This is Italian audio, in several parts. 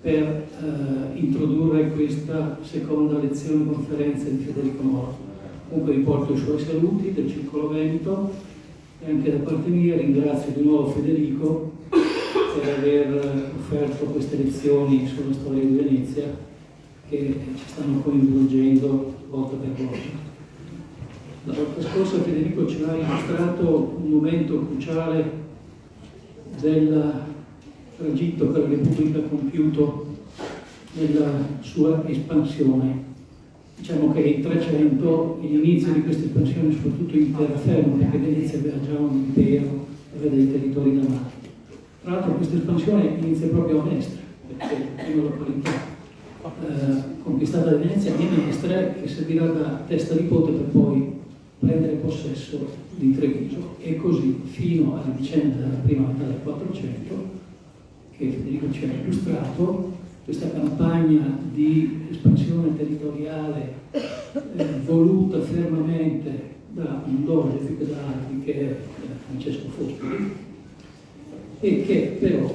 per introdurre questa seconda lezione conferenza di Federico Moro. Comunque riporto i suoi saluti del Circolo Veneto e anche da parte mia ringrazio di nuovo Federico per aver offerto queste lezioni sulla storia di Venezia che ci stanno coinvolgendo volta per volta. La volta scorsa Federico ci ha illustrato un momento cruciale del tragitto che la Repubblica ha compiuto nella sua espansione. Diciamo che il 300 è l'inizio di questa espansione soprattutto in terraferma, perché Venezia aveva già un impero, aveva dei territori da mare. Tra l'altro questa espansione inizia proprio a Mestre, perché prima località conquistata da Venezia è Mestre, che servirà da testa di ponte per poi prendere possesso di Treviso, e così fino alla vicenda della prima metà del 400 che Federico ci ha illustrato, questa campagna di espansione territoriale voluta fermamente da un doge più che da altri, che è Francesco Foscoli, e che però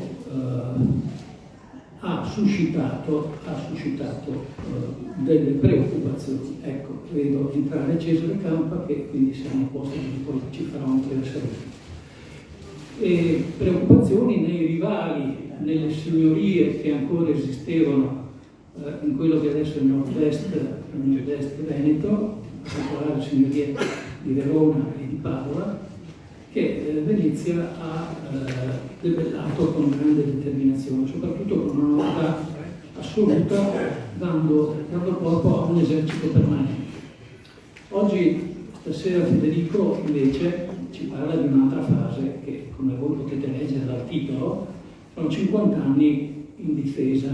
ha suscitato delle preoccupazioni. Ecco, vedo entrare Cesare Campa, che quindi siamo a posto, poi ci farà un breve saluto. E preoccupazioni nei rivali, nelle signorie che ancora esistevano in quello che adesso è il nord-est Veneto, in particolare le signorie di Verona e di Padova, che Venezia ha debellato con grande determinazione, soprattutto con una novità assoluta, dando corpo a un esercito permanente. Oggi, stasera, Federico invece ci parla di un'altra fase che, come voi potete leggere dal titolo, sono 50 anni in difesa.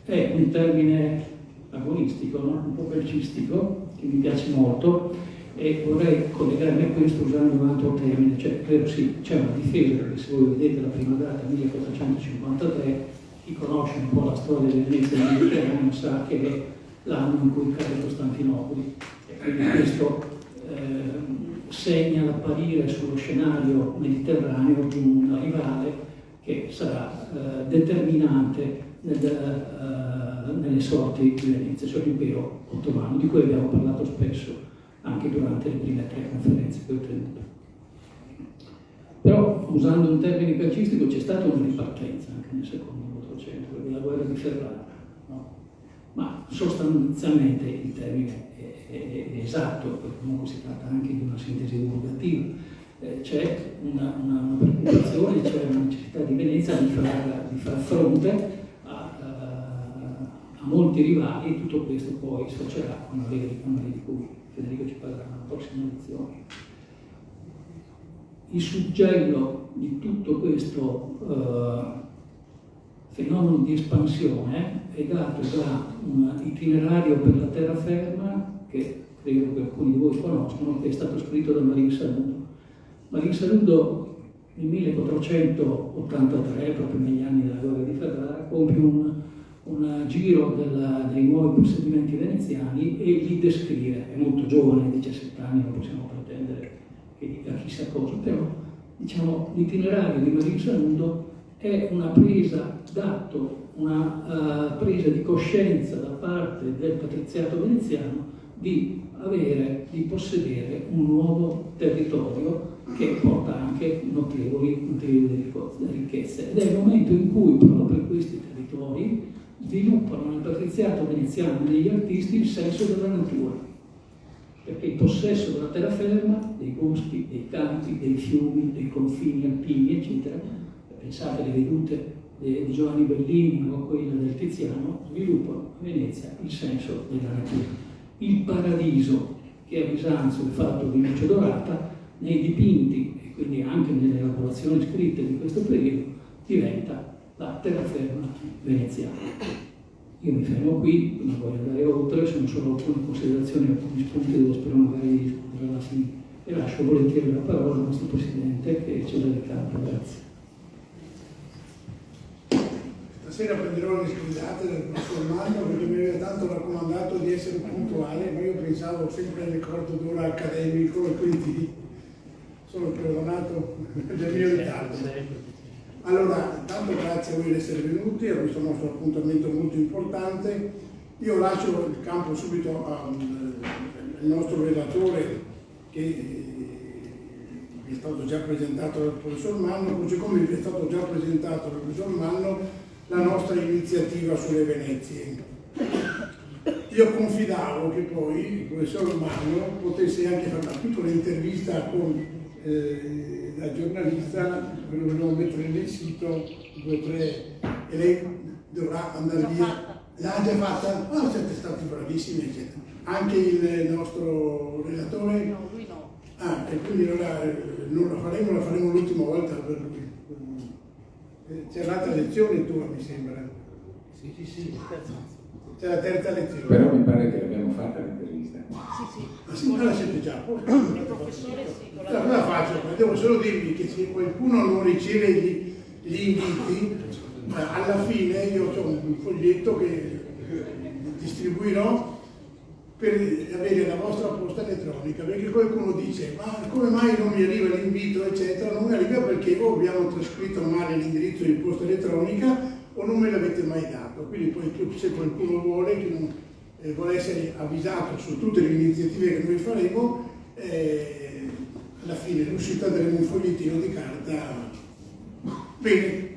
È un termine agonistico, no? Un po' calcistico, che mi piace molto, e vorrei collegarmi a questo usando un altro termine, cioè credo sì, c'è una difesa, perché se voi vedete la prima data, 1453, chi conosce un po' la storia di Venezia e del Mediterraneo sa che è l'anno in cui cade Costantinopoli, e quindi questo segna l'apparire sullo scenario mediterraneo di un rivale che sarà determinante nelle sorti di Venezia, cioè l'impero ottomano, di cui abbiamo parlato spesso anche durante le prime 3 conferenze che ho tenuto. Però, usando un termine calcistico, c'è stata una ripartenza anche nel secondo 400, perché la guerra di Ferrara, no? Ma sostanzialmente il termine è esatto, perché comunque si tratta anche di una sintesi divulgativa. C'è una preoccupazione, c'è una necessità di Venezia di far fronte a molti rivali. Tutto questo poi sfocerà con una lega di canali di cui Federico ci parlerà nella prossima lezione. Il suggello di tutto questo fenomeno di espansione è dato da un itinerario per la terraferma che credo che alcuni di voi conoscono, che è stato scritto da Marin Saludo. Marin Saludo nel 1483, proprio negli anni della guerra di Ferrara, compie un giro dei nuovi possedimenti veneziani e li descrive. È molto giovane, 17 anni, non possiamo pretendere che dica chissà cosa, però diciamo l'itinerario di Marin Saludo è una presa d'atto, una presa di coscienza da parte del patriziato veneziano di possedere un nuovo territorio che porta anche notevoli ricchezze. Ed è il momento in cui proprio questi territori sviluppano nel patriziato veneziano e negli artisti il senso della natura, perché il possesso della terraferma, dei boschi, dei campi, dei fiumi, dei confini alpini, eccetera, pensate alle vedute di Giovanni Bellini o quella del Tiziano, sviluppano a Venezia il senso della natura. Il paradiso che a Bisanzio è fatto di luce dorata, nei dipinti e quindi anche nelle elaborazioni scritte di questo periodo, diventa la terraferma veneziana. Io mi fermo qui, non voglio andare oltre, sono solo alcune considerazioni, alcuni spunti dove spero magari di discutere alla fine. E lascio volentieri la parola al nostro Presidente, che è Cesare Campa. Grazie. Stasera prenderò le scusate del professor Magno perché mi aveva tanto raccomandato di essere puntuale, ma io pensavo sempre al ricordo d'ora accademico e quindi sono perdonato del mio ritardo. Allora, tanto grazie a voi di essere venuti a questo nostro appuntamento molto importante. Io lascio il campo subito al nostro relatore che è stato già presentato dal professor Manno, così come è stato già presentato dal professor Manno la nostra iniziativa sulle Venezie. Io confidavo che poi il professor Manno potesse anche fare una piccola intervista con la giornalista, ve lo volevo mettere nel sito, 2 o 3, e lei dovrà andare via. L'ha già fatta? Ah, siete stati bravissimi, eccetera. Anche il nostro relatore? No, lui no. Ah, e quindi allora non la faremo l'ultima volta per lui. C'è l'altra lezione tua, mi sembra. Sì. C'è la terza lezione. Però mi pare che l'abbiamo fatta l'intervista. Sì. Ah sì, ma la siete già. Il professore sì. Cosa faccio? Devo solo dirvi che se qualcuno non riceve gli inviti, alla fine io ho un foglietto che distribuirò per avere la vostra posta elettronica, perché qualcuno dice ma come mai non mi arriva l'invito eccetera, non mi arriva perché o abbiamo trascritto male l'indirizzo di posta elettronica o non me l'avete mai dato, quindi poi se qualcuno vuole, che non, vuole essere avvisato su tutte le iniziative che noi faremo, alla fine l'uscita daremo un fogliettino di carta. Bene,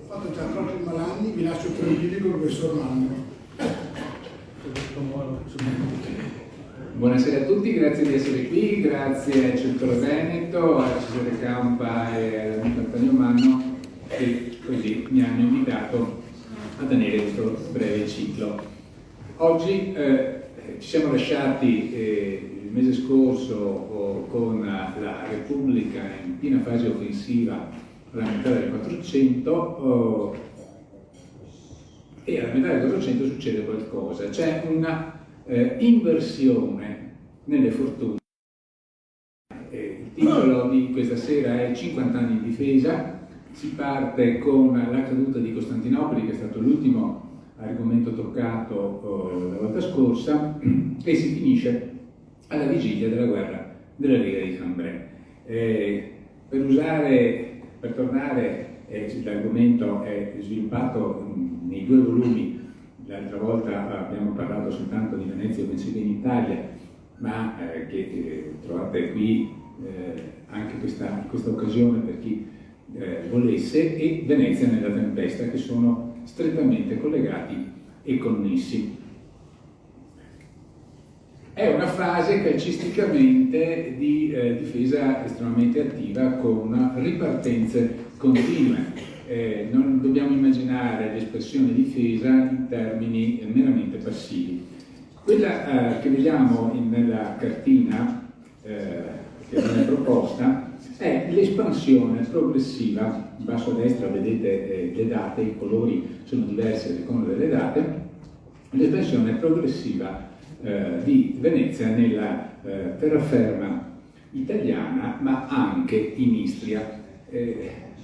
ho fatto già troppi malanni, vi lascio tranquilli con il professor Manno. Buonasera a tutti, grazie di essere qui, grazie al Centro Veneto, a Cesare Campa e all'amico Antonio Manno che così mi hanno invitato a tenere questo breve ciclo. Oggi ci siamo lasciati il mese scorso con la Repubblica in piena fase offensiva alla metà del 400 e alla metà del 400 succede qualcosa, c'è una inversione nelle fortune. Il titolo di questa sera è 50 anni di difesa. Si parte con la caduta di Costantinopoli, che è stato l'ultimo argomento toccato la volta scorsa, e si finisce alla vigilia della guerra della Riga di Cambrai. Per tornare, l'argomento è sviluppato nei 2 volumi. L'altra volta abbiamo parlato soltanto di Venezia vencita in Italia, ma che trovate qui anche questa occasione per chi volesse, e Venezia nella tempesta, che sono strettamente collegati e connessi. È una fase calcisticamente di difesa estremamente attiva, con ripartenze continue. Non dobbiamo immaginare l'espressione difesa in termini meramente passivi. Quella che vediamo nella cartina che viene proposta è l'espansione progressiva. In basso a destra vedete le date, i colori sono diversi a seconda delle date. L'espansione progressiva di Venezia nella terraferma italiana, ma anche in Istria.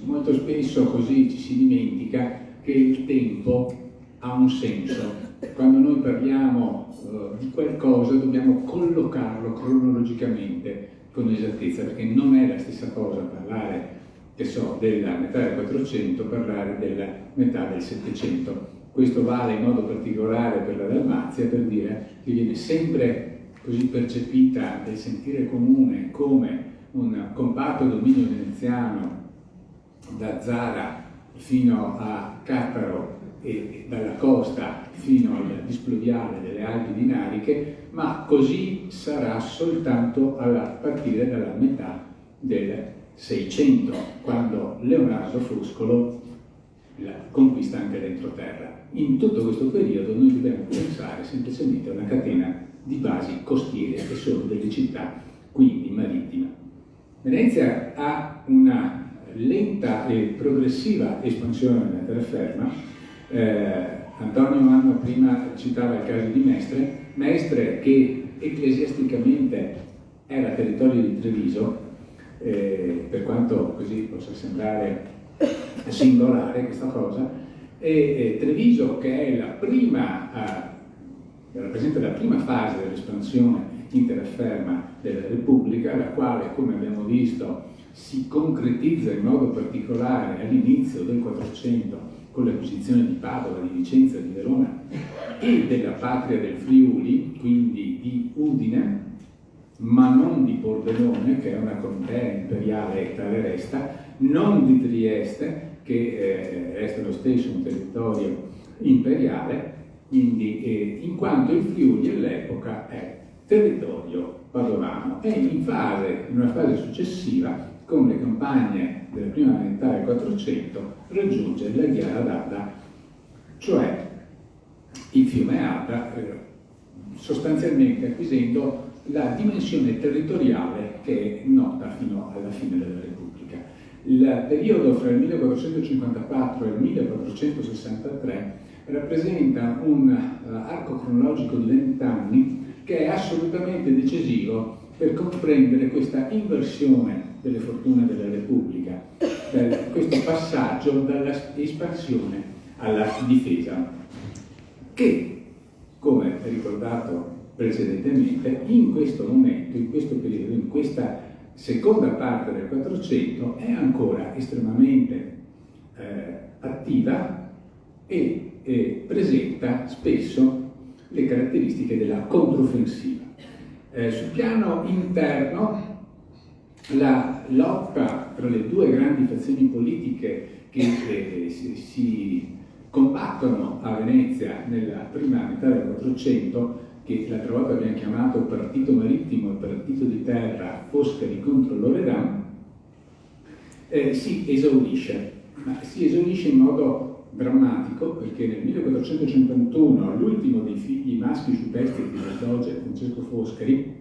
Molto spesso così ci si dimentica che il tempo ha un senso. Quando noi parliamo di qualcosa dobbiamo collocarlo cronologicamente con esattezza, perché non è la stessa cosa parlare, che so, della metà del 400, parlare della metà del 700. Questo vale in modo particolare per la Dalmazia, per dire che viene sempre così percepita nel sentire comune come un compatto dominio veneziano da Zara fino a Cattaro e dalla costa fino al displuviale delle Alpi Dinariche, ma così sarà soltanto a partire dalla metà del 600, quando Leonardo Foscolo la conquista anche l'entroterra. In tutto questo periodo noi dobbiamo pensare semplicemente a una catena di basi costiere che sono delle città, quindi marittime. Venezia ha una lenta e progressiva espansione della terraferma. Antonio Manno prima citava il caso di Mestre, che ecclesiasticamente era territorio di Treviso, per quanto così possa sembrare singolare questa cosa, e Treviso, che è rappresenta la prima fase dell'espansione in terraferma della Repubblica, la quale, come abbiamo visto si concretizza in modo particolare all'inizio del 400 con l'acquisizione di Padova, di Vicenza, di Verona e della patria del Friuli, quindi di Udine, ma non di Pordenone, che è una contea imperiale e tale resta, non di Trieste, che resta lo stesso un territorio imperiale, quindi in quanto il Friuli all'epoca è territorio padovano, e in una fase successiva, con le campagne della prima metà del 400, raggiunge la Ghiara d'Adda, cioè il fiume Adda, sostanzialmente acquisendo la dimensione territoriale che è nota fino alla fine della Repubblica. Il periodo fra il 1454 e il 1463 rappresenta un arco cronologico di 20 anni che è assolutamente decisivo per comprendere questa inversione delle fortune della Repubblica, questo passaggio dalla espansione alla difesa, che, come ricordato precedentemente, in questo momento, in questo periodo, in questa seconda parte del 400 è ancora estremamente attiva e presenta spesso le caratteristiche della controffensiva. Sul piano interno, la lotta tra le due grandi fazioni politiche che si combattono a Venezia nella prima metà del 400, che l'altra volta abbiamo chiamato partito marittimo e partito di terra, Foscari contro Loredan, si esaurisce, ma si esaurisce in modo drammatico, perché nel 1451 l'ultimo dei figli maschi superstiti del doge Francesco Foscari,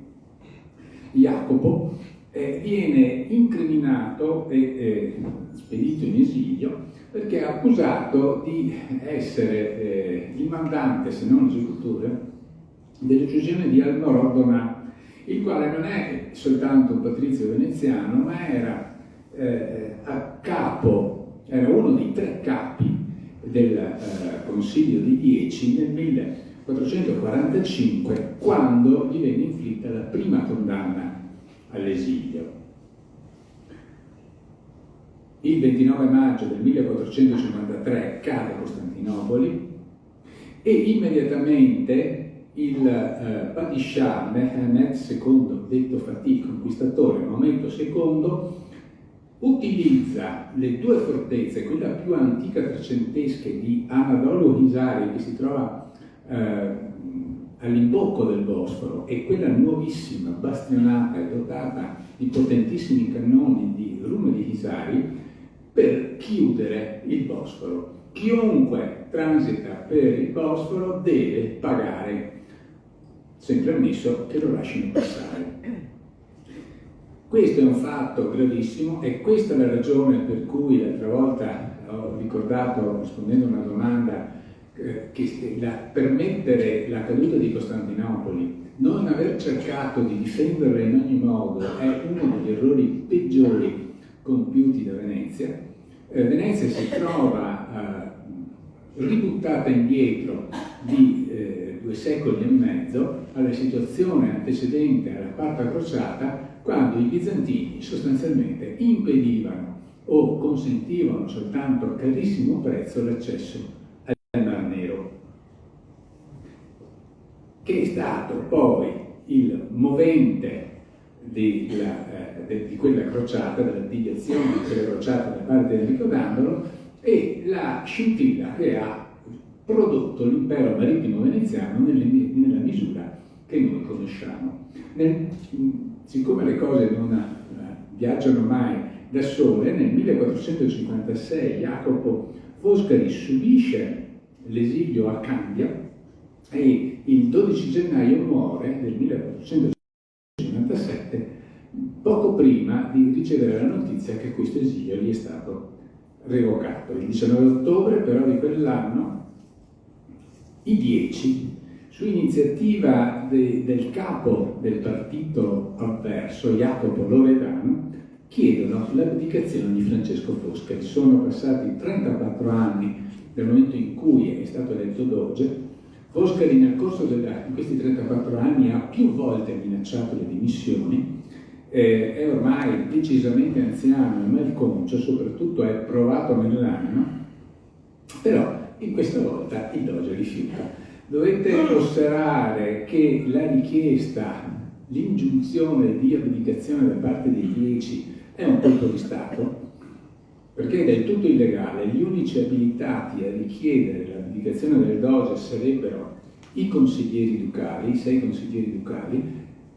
Jacopo, viene incriminato e spedito in esilio perché è accusato di essere il mandante, se non l'esecutore, dell'uccisione di Almorodona, il quale non è soltanto un patrizio veneziano, ma era era uno dei 3 capi del Consiglio di 10 nel 1445, quando gli venne inflitta la prima condanna all'esilio. Il 29 maggio del 1453 cade Costantinopoli e immediatamente il Padishah Mehmed II, detto Fatih, conquistatore, Maometto II, utilizza le 2 fortezze, quella più antica trecentesca di Anadolu Hisari, che si trova all'imbocco del Bosforo, e quella nuovissima, bastionata e dotata di potentissimi cannoni di Rume di Hisari, per chiudere il Bosforo. Chiunque transita per il Bosforo deve pagare, sempre ammesso che lo lasciano passare. Questo è un fatto gravissimo e questa è la ragione per cui l'altra volta ho ricordato, rispondendo a una domanda, che permettere la caduta di Costantinopoli, non aver cercato di difenderla in ogni modo, è uno degli errori peggiori compiuti da Venezia. Venezia si trova ributtata indietro di 2 secoli e mezzo alla situazione antecedente alla Quarta Crociata, quando i bizantini sostanzialmente impedivano o consentivano soltanto a carissimo prezzo l'accesso al Mar Nero, che è stato poi il movente di quella crociata, della deviazione di quella crociata da parte di Enrico Dandolo, e la scintilla che ha prodotto l'impero marittimo veneziano nella misura che noi conosciamo. Siccome le cose non viaggiano mai da sole, nel 1456 Jacopo Foscari subisce l'esilio a Candia e il 12 gennaio muore del 1457, poco prima di ricevere la notizia che questo esilio gli è stato revocato. Il 19 ottobre però di quell'anno i 10, su iniziativa del capo del partito avverso, Jacopo Loredano, chiedono l'abdicazione di Francesco Foscari. Sono passati 34 anni dal momento in cui è stato eletto doge. Foscari nel corso di questi 34 anni ha più volte minacciato le dimissioni, è ormai decisamente anziano e malconcio, soprattutto è provato nell'anima, però in questa volta il doge rifiuta. Dovete osservare che la richiesta, l'ingiunzione di abdicazione da parte dei 10 è un colpo di Stato, perché è del tutto illegale. Gli unici abilitati a richiedere l'abdicazione del doge sarebbero i consiglieri ducali, i 6 consiglieri ducali,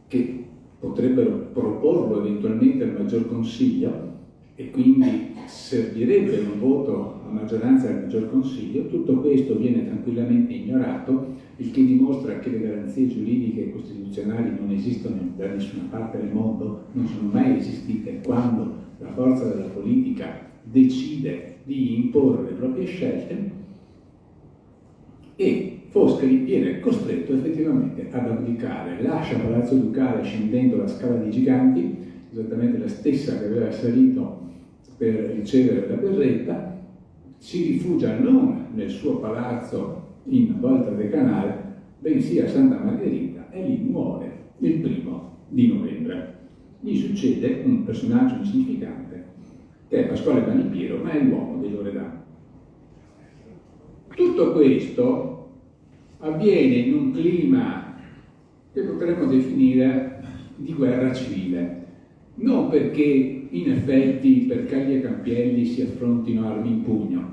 che potrebbero proporlo eventualmente al maggior consiglio, e quindi servirebbe un voto a maggioranza del maggior consiglio. Tutto questo viene tranquillamente ignorato, il che dimostra che le garanzie giuridiche e costituzionali non esistono da nessuna parte del mondo, non sono mai esistite quando la forza della politica decide di imporre le proprie scelte, e Foscari viene costretto effettivamente ad abdicare, lascia Palazzo Ducale scendendo la Scala dei Giganti, esattamente la stessa che aveva salito per ricevere la berretta, si rifugia non nel suo palazzo in Volta del Canale, bensì a Santa Margherita, e lì muore il 1° novembre. Gli succede un personaggio insignificante, che è Pasquale Malipiero, ma è l'uomo di Loredano. Tutto questo avviene in un clima che potremmo definire di guerra civile, non perché in effetti per Cagli e Campielli si affrontino armi in pugno,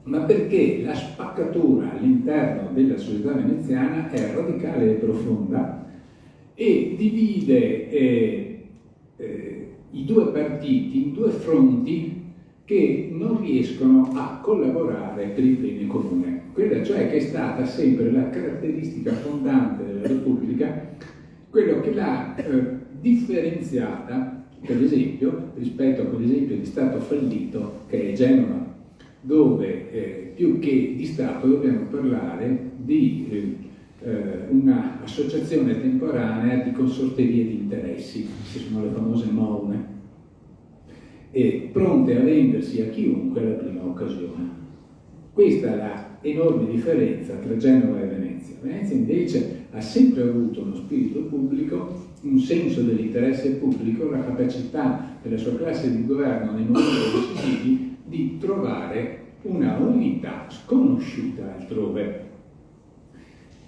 ma perché la spaccatura all'interno della società veneziana è radicale e profonda e divide i due partiti in due fronti che non riescono a collaborare per il bene comune. Quella cioè che è stata sempre la caratteristica fondante della Repubblica, quello che l'ha differenziata, per esempio, rispetto a quell'esempio di Stato fallito che è Genova, dove più che di Stato dobbiamo parlare di una associazione temporanea di consorterie di interessi, che sono le famose MOUNE, e pronte a vendersi a chiunque alla prima occasione. Questa è la enorme differenza tra Genova e Venezia. Venezia invece ha sempre avuto uno spirito pubblico, un senso dell'interesse pubblico, la capacità della sua classe di governo nei momenti decisivi di trovare una unità sconosciuta altrove.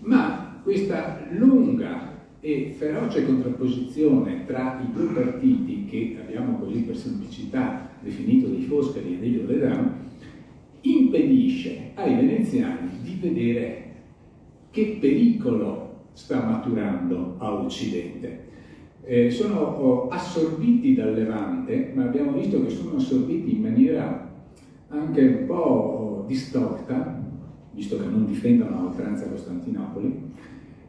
Ma questa lunga e feroce contrapposizione tra i due partiti, che abbiamo così per semplicità definito dei Foscari e dei Loredano, impedisce ai veneziani di vedere che pericolo sta maturando a Occidente. Sono assorbiti dal Levante, ma abbiamo visto che sono assorbiti in maniera anche un po' distorta, visto che non difendono a oltranza Costantinopoli,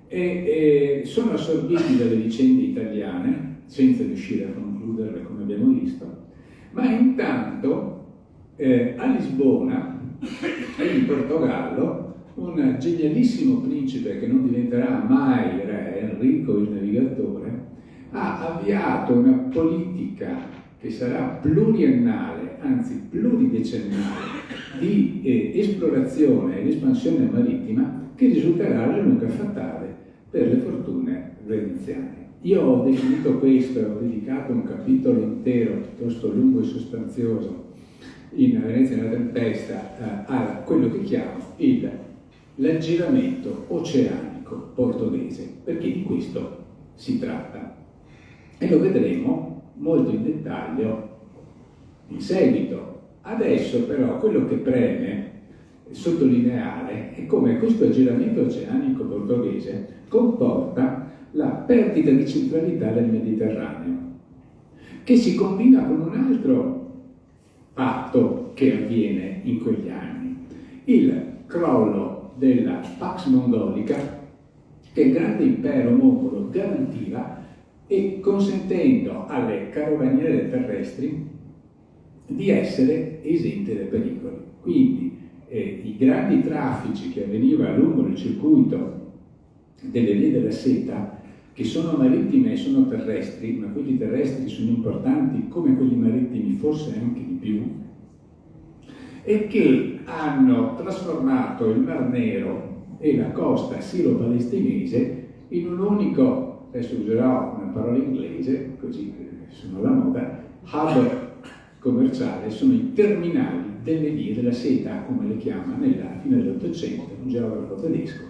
e sono assorbiti dalle vicende italiane, senza riuscire a concluderle come abbiamo visto, ma intanto a Lisbona e in Portogallo un genialissimo principe che non diventerà mai re, Enrico il Navigatore, ha avviato una politica che sarà pluriennale, anzi pluridecennale, di esplorazione ed espansione marittima, che risulterà alla lunga fatale per le fortune veneziane. Io ho definito questo, ho dedicato un capitolo intero, piuttosto lungo e sostanzioso, in Venezia nella tempesta, a quello che chiamo l'aggiramento oceanico portoghese, perché di questo si tratta. E lo vedremo molto in dettaglio in seguito. Adesso però quello che preme sottolineare è come questo aggiramento oceanico portoghese comporta la perdita di centralità del Mediterraneo, che si combina con un altro fatto che avviene in quegli anni, il crollo della Pax Mongolica, che il grande impero mongolo garantiva, e consentendo alle carovaniere terrestri di essere esente dai pericoli. Quindi i grandi traffici che avvenivano lungo il circuito delle vie della seta, che sono marittime e sono terrestri, ma quelli terrestri sono importanti come quelli marittimi, forse anche di più, e che hanno trasformato il Mar Nero e la costa siro-palestinese in un unico, adesso userò una parola inglese, così sono alla moda, hub commerciale sono i terminali delle vie della seta, come le chiama nella fine dell'Ottocento un geografo tedesco,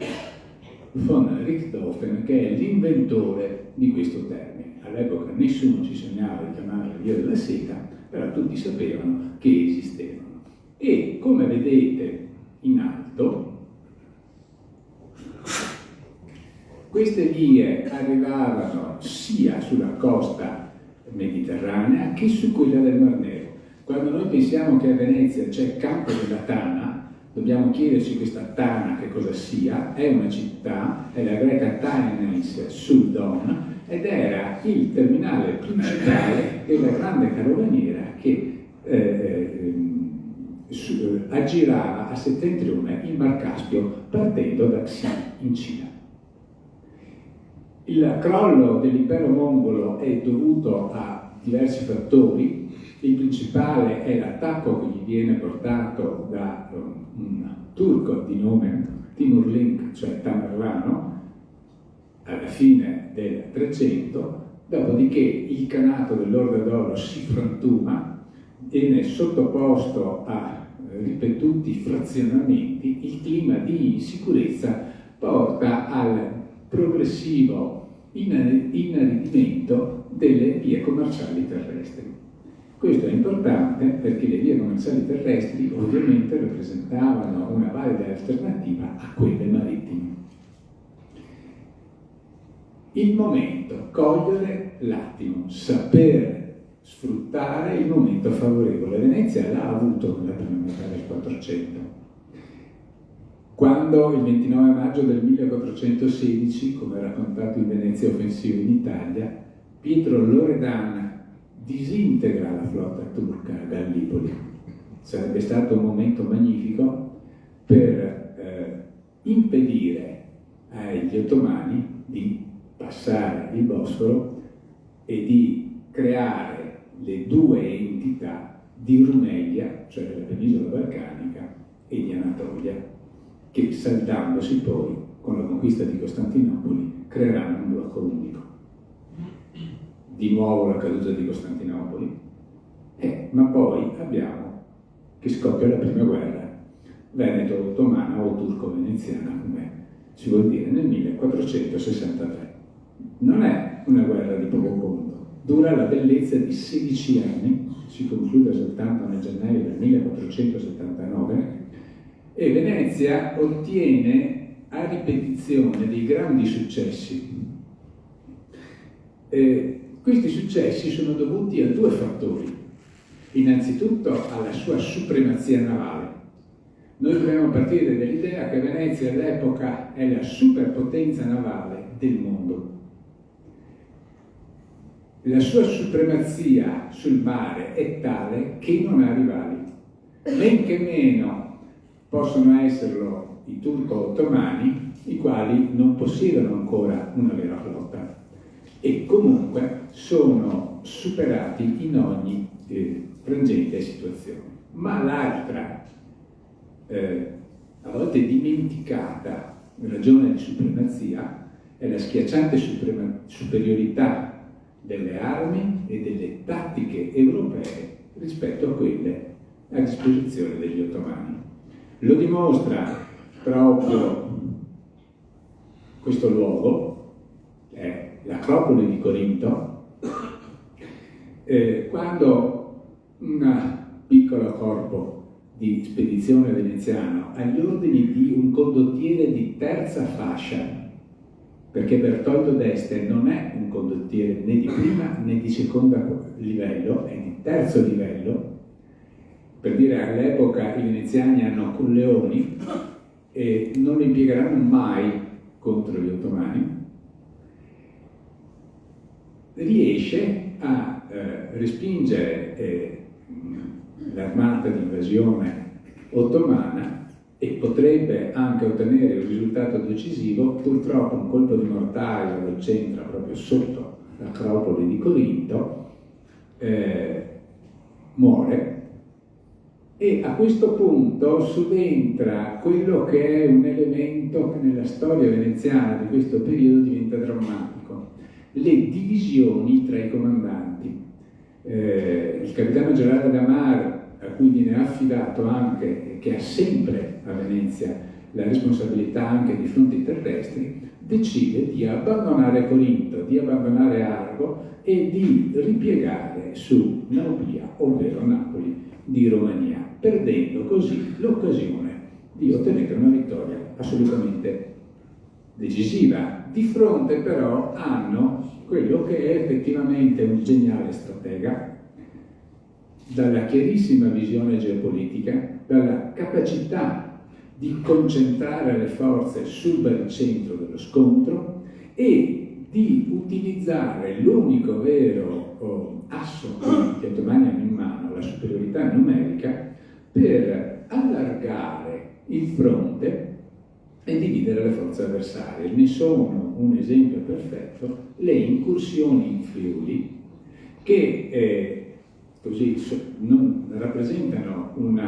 von Richthofen, che è l'inventore di questo termine. All'epoca nessuno si sognava di chiamarla via della seta, però tutti sapevano che esistevano. E come vedete in alto, queste vie arrivavano sia sulla costa mediterranea che su quella del Mar Nero. Quando noi pensiamo che a Venezia c'è il campo della Tana, dobbiamo chiederci questa Tana che cosa sia. È una città, è la greca Tainais sul Don, ed era il terminale principale della grande carovaniera che aggirava a settentrione il Mar Caspio partendo da Xi in Cina. Il crollo dell'impero mongolo è dovuto a diversi fattori. Il principale è l'attacco che gli viene portato da un turco di nome Timurlenk, cioè Tamerlano, alla fine del 300, dopodiché il Khanato dell'Orda d'Oro si frantuma, viene sottoposto a ripetuti frazionamenti, il clima di insicurezza porta al progressivo inaridimento delle vie commerciali terrestri. Questo è importante perché le vie commerciali terrestri ovviamente rappresentavano una valida alternativa a quelle marittime. Il momento, cogliere l'attimo, saper sfruttare il momento favorevole. Venezia l'ha avuto nella prima metà del 400. Quando il 29 maggio del 1416, come raccontato in Venezia Offensiva in Italia, Pietro Loredan disintegra la flotta turca a Gallipoli. Sarebbe stato un momento magnifico per impedire agli ottomani di passare il Bosforo e di creare le due entità di Rumelia, cioè della penisola balcanica, e di Anatolia, che saldandosi poi con la conquista di Costantinopoli creeranno un blocco unico. Di nuovo la caduta di Costantinopoli, ma poi abbiamo che scoppia la prima guerra veneto-ottomana o turco-veneziana, come si vuol dire, nel 1463. Non è una guerra di poco conto, dura la bellezza di 16 anni, si conclude soltanto nel gennaio del 1479, e Venezia ottiene a ripetizione dei grandi successi. Questi successi sono dovuti a due fattori. Innanzitutto alla sua supremazia navale. Noi dobbiamo partire dall'idea che Venezia all'epoca è la superpotenza navale del mondo. La sua supremazia sul mare è tale che non ha rivali, men che meno possono esserlo i turco-ottomani, i quali non possiedono ancora una vera flotta e comunque sono superati in ogni frangente situazione. Ma l'altra, a volte dimenticata ragione di supremazia, è la schiacciante superiorità delle armi e delle tattiche europee rispetto a quelle a disposizione degli ottomani. Lo dimostra proprio questo luogo, è l'Acropoli di Corinto, quando un piccolo corpo di spedizione veneziano agli ordini di un condottiere di terza fascia, perché Bertoldo d'Este non è un condottiere né di prima né di secondo livello, è di terzo livello. Per dire, all'epoca i veneziani hanno Colleoni e non lo impiegheranno mai contro gli ottomani. Riesce a respingere l'armata di invasione ottomana e potrebbe anche ottenere un risultato decisivo. Purtroppo un colpo di mortaio lo centra proprio sotto l'Acropoli di Corinto, muore, e a questo punto subentra quello che è un elemento che nella storia veneziana di questo periodo diventa drammatico: le divisioni tra i comandanti. Il capitano Gerardo Damar, a cui viene affidato anche, che ha sempre a Venezia la responsabilità anche di fronti terrestri, decide di abbandonare Corinto, di abbandonare Argo e di ripiegare su Nauplia, ovvero Napoli di Romania, perdendo così l'occasione di ottenere una vittoria assolutamente decisiva. Di fronte però hanno quello che è effettivamente un geniale stratega, dalla chiarissima visione geopolitica, dalla capacità di concentrare le forze sul baricentro dello scontro e di utilizzare l'unico vero asso che gli ottomani hanno in mano, la superiorità numerica, per allargare il fronte e dividere le forze avversarie. Ne sono un esempio perfetto le incursioni in Friuli, che non rappresentano un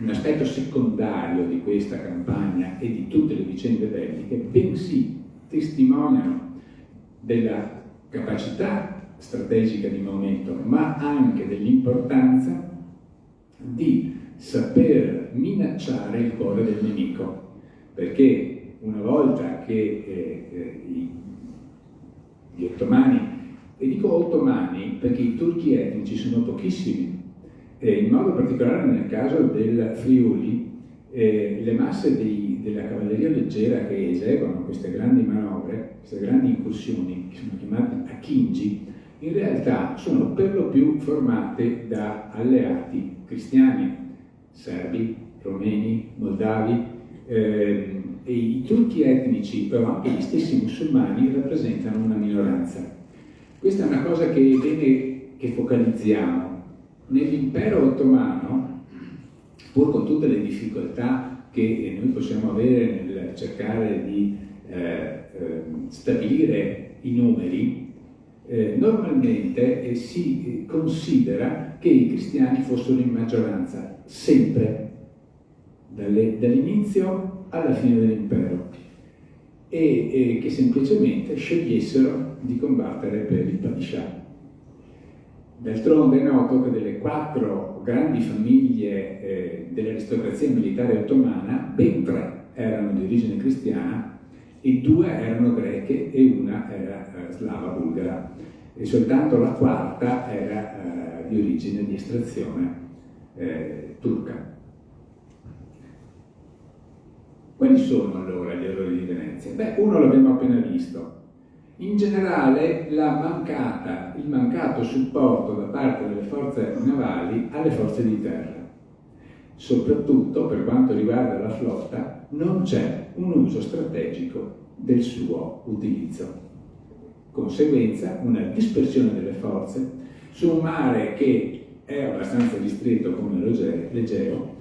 aspetto secondario di questa campagna e di tutte le vicende belliche, bensì testimoniano della capacità strategica di momento, ma anche dell'importanza di saper minacciare il cuore del nemico, perché una volta che gli ottomani, e dico ottomani perché i turchi etnici sono pochissimi, in modo particolare nel caso del Friuli, le masse della cavalleria leggera che eseguono queste grandi manovre, queste grandi incursioni, che sono chiamate Akinji, in realtà sono per lo più formate da alleati cristiani, serbi, romeni, moldavi, e i turchi etnici, però anche gli stessi musulmani, rappresentano una minoranza. Questa è una cosa che è bene che focalizziamo. Nell'impero ottomano, pur con tutte le difficoltà che noi possiamo avere nel cercare di stabilire i numeri, normalmente si considera che i cristiani fossero in maggioranza, sempre, dall'inizio alla fine dell'impero, e che semplicemente scegliessero di combattere per il Padishah. D'altronde è noto che delle 4 grandi famiglie dell'aristocrazia militare ottomana, ben 3 erano di origine cristiana e 2 erano greche e una era slava bulgara, e soltanto la 4ª era di origine di estrazione turca. Quali sono allora gli errori di Venezia? Beh, uno l'abbiamo appena visto. In generale il mancato supporto da parte delle forze navali alle forze di terra. Soprattutto per quanto riguarda la flotta non c'è un uso strategico del suo utilizzo. Conseguenza, una dispersione delle forze su un mare che è abbastanza ristretto come l'Egeo,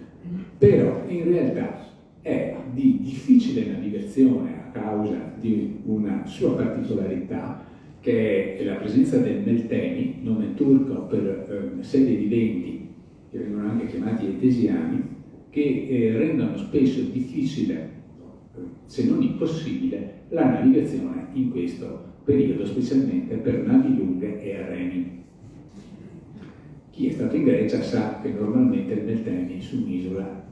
però in realtà è di difficile navigazione a causa di una sua particolarità, che è la presenza del Meltemi, nome turco per una serie di venti che vengono anche chiamati etesiani, che rendono spesso difficile, se non impossibile, la navigazione in questo periodo, specialmente per navi lunghe e a remi. Chi è stato in Grecia sa che normalmente il Meltemi su un'isola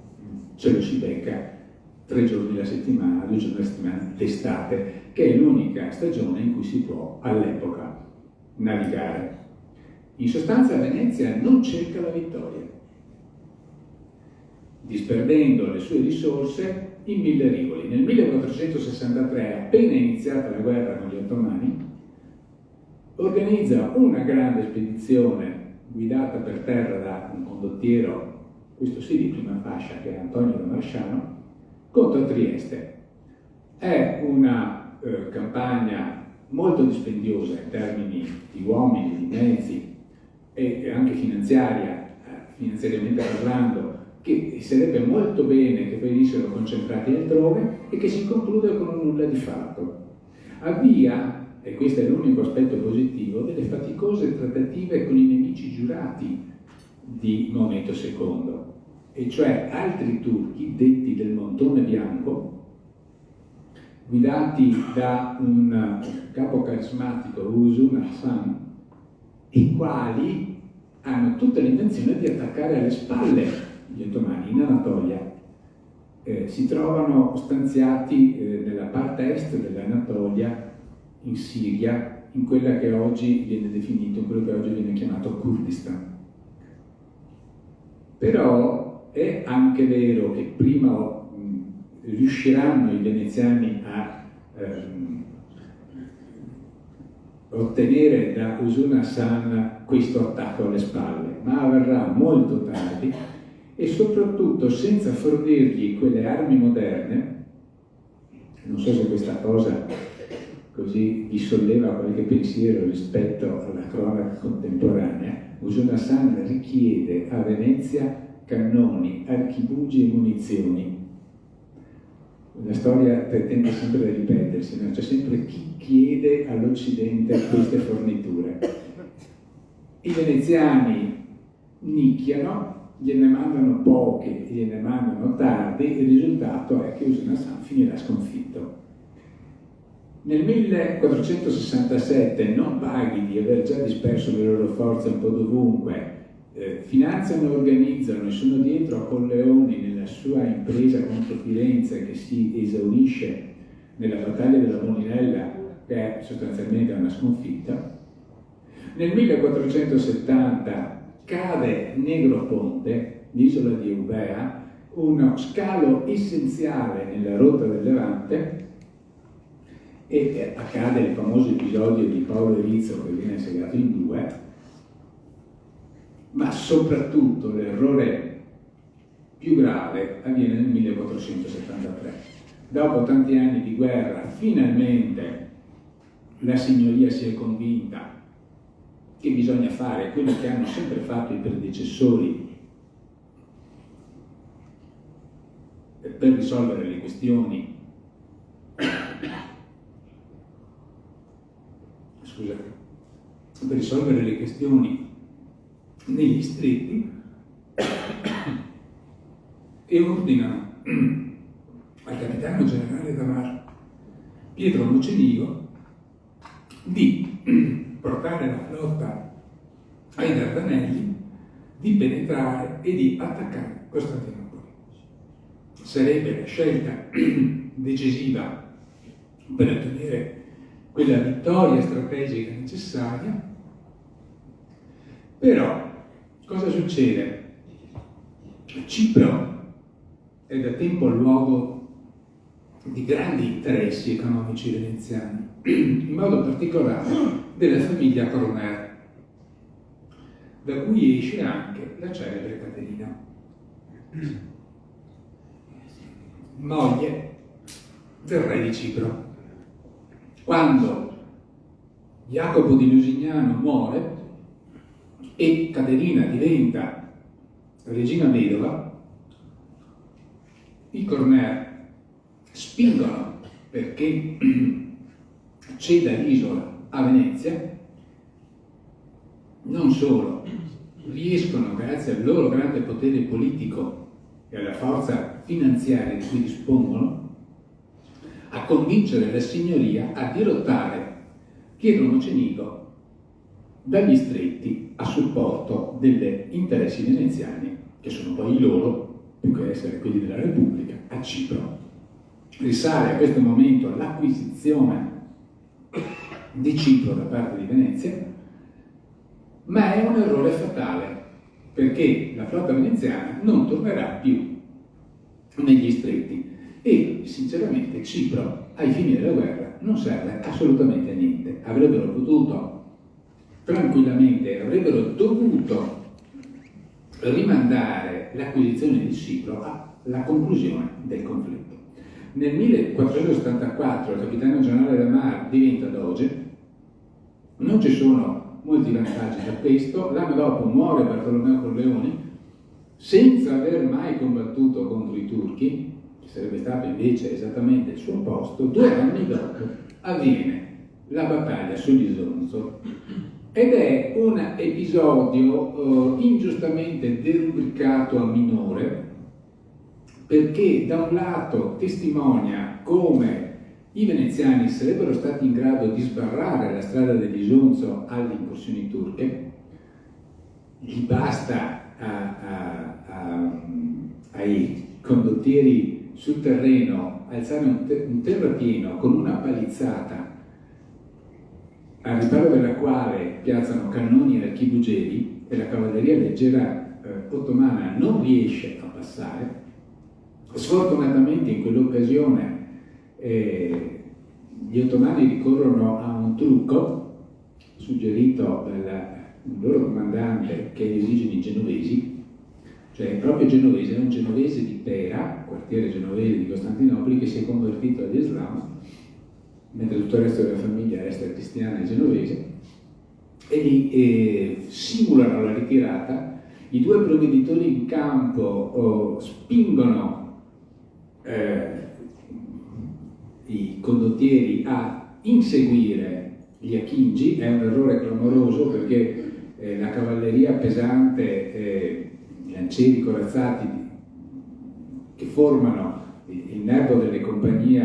ce lo si becca 3 giorni alla settimana, 2 giorni alla settimana d'estate, che è l'unica stagione in cui si può all'epoca navigare. In sostanza Venezia non cerca la vittoria, disperdendo le sue risorse in 1000 rivoli. Nel 1463, appena iniziata la guerra con gli ottomani, organizza una grande spedizione guidata per terra da un condottiero, questo sì di prima fascia, che è Antonio da Marsciano, contro Trieste. È una campagna molto dispendiosa in termini di uomini, di mezzi e anche finanziariamente parlando, che sarebbe molto bene che venissero concentrati altrove e che si conclude con un nulla di fatto. Avvia, e questo è l'unico aspetto positivo, delle faticose trattative con i nemici giurati di Maometto II, e cioè altri turchi detti del Montone Bianco, guidati da un capo carismatico, Uzun Hasan, i quali hanno tutta l'intenzione di attaccare alle spalle gli ottomani in Anatolia. Si trovano stanziati nella parte est dell'Anatolia, in Siria, in quella che oggi viene definito, in quello che oggi viene chiamato Kurdistan. Però è anche vero che prima riusciranno i veneziani a ottenere da Usuna Hassan questo attacco alle spalle, ma avverrà molto tardi e soprattutto senza fornirgli quelle armi moderne. Non so se questa cosa così vi solleva qualche pensiero rispetto alla cronaca contemporanea. Usuna Hassan richiede a Venezia cannoni, archibugi e munizioni. La storia tende sempre a ripetersi, no? C'è sempre chi chiede all'Occidente queste forniture. I veneziani nicchiano, gliene mandano poche, gliene mandano tardi, il risultato è che Usuna Hassan finirà sconfitto. Nel 1467, non paghi di aver già disperso le loro forze un po' dovunque, finanziano, organizzano e sono dietro a Colleoni nella sua impresa contro Firenze, che si esaurisce nella battaglia della Molinella, che è sostanzialmente una sconfitta. Nel 1470 cade Negroponte, l'isola di Eubea, uno scalo essenziale nella rotta del Levante, e accade il famoso episodio di Paolo Erizzo che viene segato in due. Ma soprattutto l'errore più grave avviene nel 1473. Dopo tanti anni di guerra, finalmente la signoria si è convinta che bisogna fare quello che hanno sempre fatto i predecessori per risolvere le questioni. Per risolvere le questioni negli stretti, e ordinano al capitano generale d'Amar Pietro Mocenigo di portare la flotta ai Dardanelli, di penetrare e di attaccare Costantinopoli. Sarebbe la scelta decisiva per ottenere quella vittoria strategica necessaria. Però cosa succede? Cipro è da tempo luogo di grandi interessi economici veneziani, in modo particolare della famiglia Corner, da cui esce anche la celebre Caterina, moglie del re di Cipro. Quando Jacopo di Lusignano muore e Caterina diventa regina vedova, i Corner spingono perché ceda l'isola a Venezia. Non solo, riescono, grazie al loro grande potere politico e alla forza finanziaria di cui dispongono, a convincere la signoria a dirottare Pietro Mocenigo dagli stretti a supporto degli interessi veneziani, che sono poi i loro, più che essere quelli della Repubblica, a Cipro. Risale a questo momento l'acquisizione di Cipro da parte di Venezia, ma è un errore fatale, perché la flotta veneziana non tornerà più negli stretti e sinceramente Cipro ai fini della guerra non serve assolutamente a niente. Avrebbero potuto tranquillamente, avrebbero dovuto rimandare l'acquisizione di Cipro alla conclusione del conflitto. Nel 1474 il capitano generale d'Amar diventa doge, non ci sono molti vantaggi per questo. L'anno dopo muore Bartolomeo Colleoni senza aver mai combattuto contro i turchi, che sarebbe stato invece esattamente il suo posto. 2 anni dopo avviene la battaglia sull'Isonzo ed è un episodio ingiustamente derubricato a minore, perché da un lato testimonia come i veneziani sarebbero stati in grado di sbarrare la strada dell'Isonzo alle incursioni turche, gli basta ai condottieri sul terreno alzare un terrapieno con una palizzata al riparo della quale piazzano cannoni e archibugeri e la cavalleria leggera ottomana non riesce a passare. Sfortunatamente in quell'occasione gli ottomani ricorrono a un trucco suggerito dal loro comandante, che è gli esigeni genovesi, cioè proprio genovese, è un genovese di Pera, quartiere genovese di Costantinopoli, che si è convertito all'Islam, mentre tutto il resto della famiglia resta cristiana e genovese, e lì simulano la ritirata. I due provveditori in campo spingono i condottieri a inseguire gli Akinji. È un errore clamoroso perché la cavalleria pesante, i lancieri corazzati che formano il nervo delle compagnie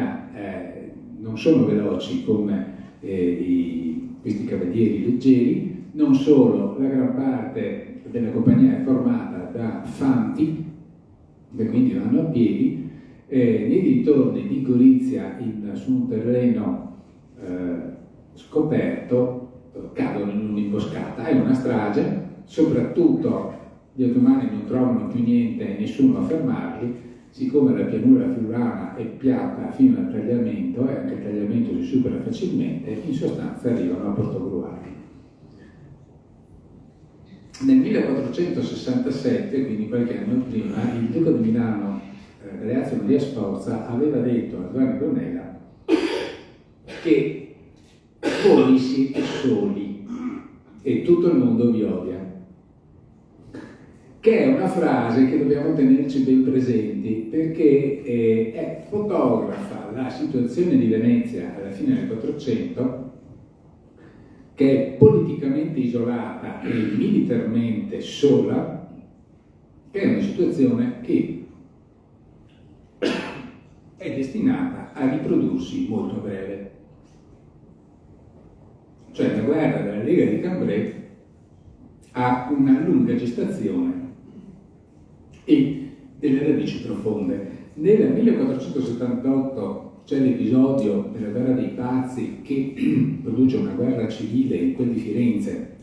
non sono veloci come questi cavalieri leggeri. Non solo, la gran parte della compagnia è formata da fanti, che quindi vanno a piedi. Nei dintorni di Gorizia, su un terreno scoperto, cadono in un'imboscata. È una strage, soprattutto gli ottomani non trovano più niente e nessuno a fermarli. Siccome la pianura friulana è piatta fino al tagliamento e anche il tagliamento si supera facilmente, in sostanza arrivano a Portogruaro. Nel 1467, quindi qualche anno prima, il duca di Milano, Galeazzo Maria Sforza, aveva detto a Giovanni Brunella che voi siete soli e tutto il mondo vi odia, che è una frase che dobbiamo tenerci ben presenti, perché fotografa la situazione di Venezia alla fine del 400, che è politicamente isolata e militarmente sola, che è una situazione che è destinata a riprodursi molto a breve. Cioè la guerra della Lega di Cambrai ha una lunga gestazione e delle radici profonde. Nel 1478 c'è l'episodio della guerra dei pazzi, che produce una guerra civile in quel di Firenze,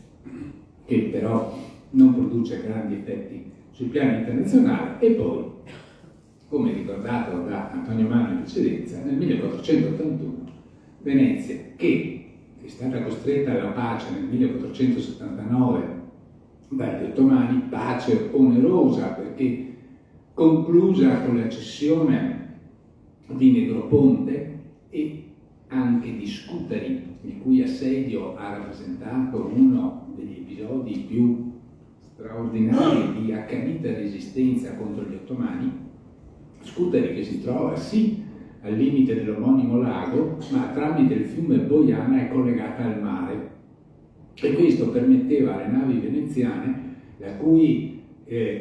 che però non produce grandi effetti sul piano internazionale. E poi, come ricordato da Antonio Mano in precedenza, nel 1481 Venezia, che è stata costretta alla pace nel 1479 dagli ottomani, pace onerosa perché conclusa con la cessione di Negroponte e anche di Scutari, il cui assedio ha rappresentato uno degli episodi più straordinari di accanita resistenza contro gli ottomani. Scutari, che si trova sì al limite dell'omonimo lago, ma tramite il fiume Boiana è collegata al mare, e questo permetteva alle navi veneziane, la cui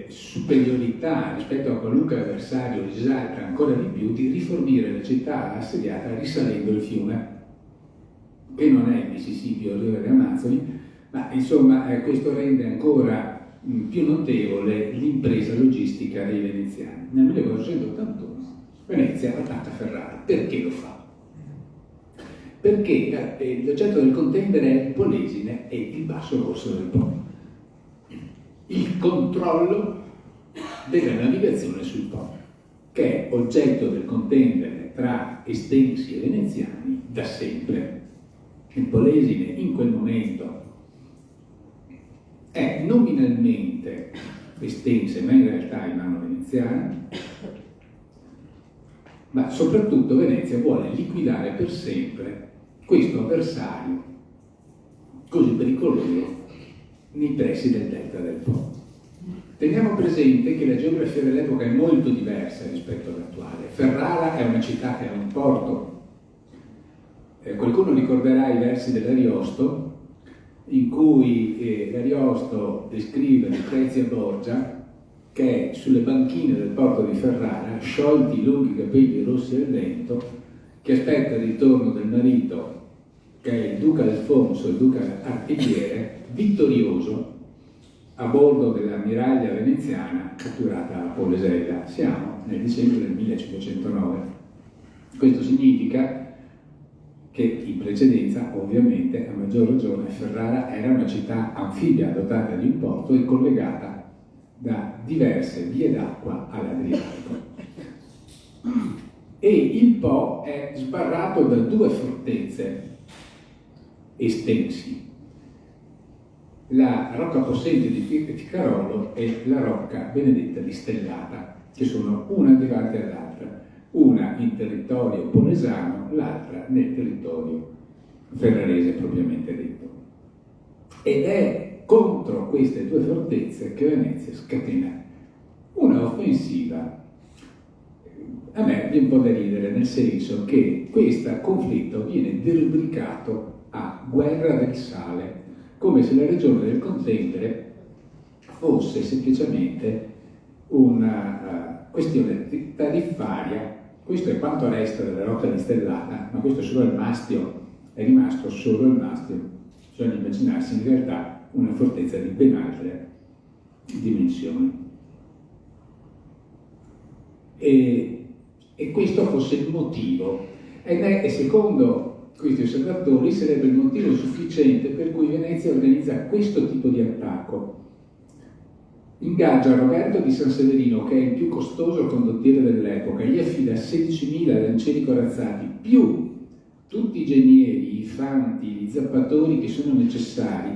superiorità rispetto a qualunque avversario risalta ancora di più, di rifornire la città assediata risalendo il fiume, che non è il Mississippi o il Rio delle Amazzoni, ma insomma questo rende ancora più notevole l'impresa logistica dei veneziani. Nel 1481 Venezia attacca Ferrara. Perché lo fa? Perché l'oggetto del contendere è il Polesine e il Basso Rosso del Po. Il controllo della navigazione sul Po, che è oggetto del contendere tra estensi e veneziani da sempre. Il Polesine in quel momento è nominalmente estense, ma in realtà in mano veneziana, ma soprattutto Venezia vuole liquidare per sempre questo avversario così pericoloso nei pressi del delta del Po. Teniamo presente che la geografia dell'epoca è molto diversa rispetto all'attuale. Ferrara è una città che ha un porto. Qualcuno ricorderà i versi dell'Ariosto, in cui l'Ariosto descrive Lucrezia Borgia, che è sulle banchine del porto di Ferrara, sciolti i lunghi capelli rossi al vento, che aspetta il ritorno del marito, che è il duca Alfonso, il duca artigliere, vittorioso, a bordo dell'ammiraglia veneziana catturata a Polesella. Siamo nel dicembre del 1509. Questo significa che in precedenza, ovviamente, a maggior ragione, Ferrara era una città anfibia dotata di un porto e collegata da diverse vie d'acqua all'Adriatico. E il Po è sbarrato da due fortezze estensi, la rocca possente di Ficarolo e la rocca benedetta di Stellata, che sono una davanti all'altra, una in territorio polesano, l'altra nel territorio ferrarese propriamente detto. Ed è contro queste due fortezze che Venezia scatena una offensiva. A me viene un po' da ridere, nel senso che questo conflitto viene derubricato a guerra del sale, come se la regione del Contendere fosse semplicemente una questione tariffaria. Questo è quanto resta della rocca di Stellata, ma questo è solo il mastio, è rimasto solo il mastio. Bisogna immaginarsi in realtà una fortezza di ben altre dimensioni. E questo fosse il motivo, e secondo questi osservatori sarebbe il motivo sufficiente per cui Venezia organizza questo tipo di attacco. Ingaggia Roberto di San Severino, che è il più costoso condottiero dell'epoca, gli affida 16.000 lancieri corazzati, più tutti i genieri, i fanti, gli zappatori che sono necessari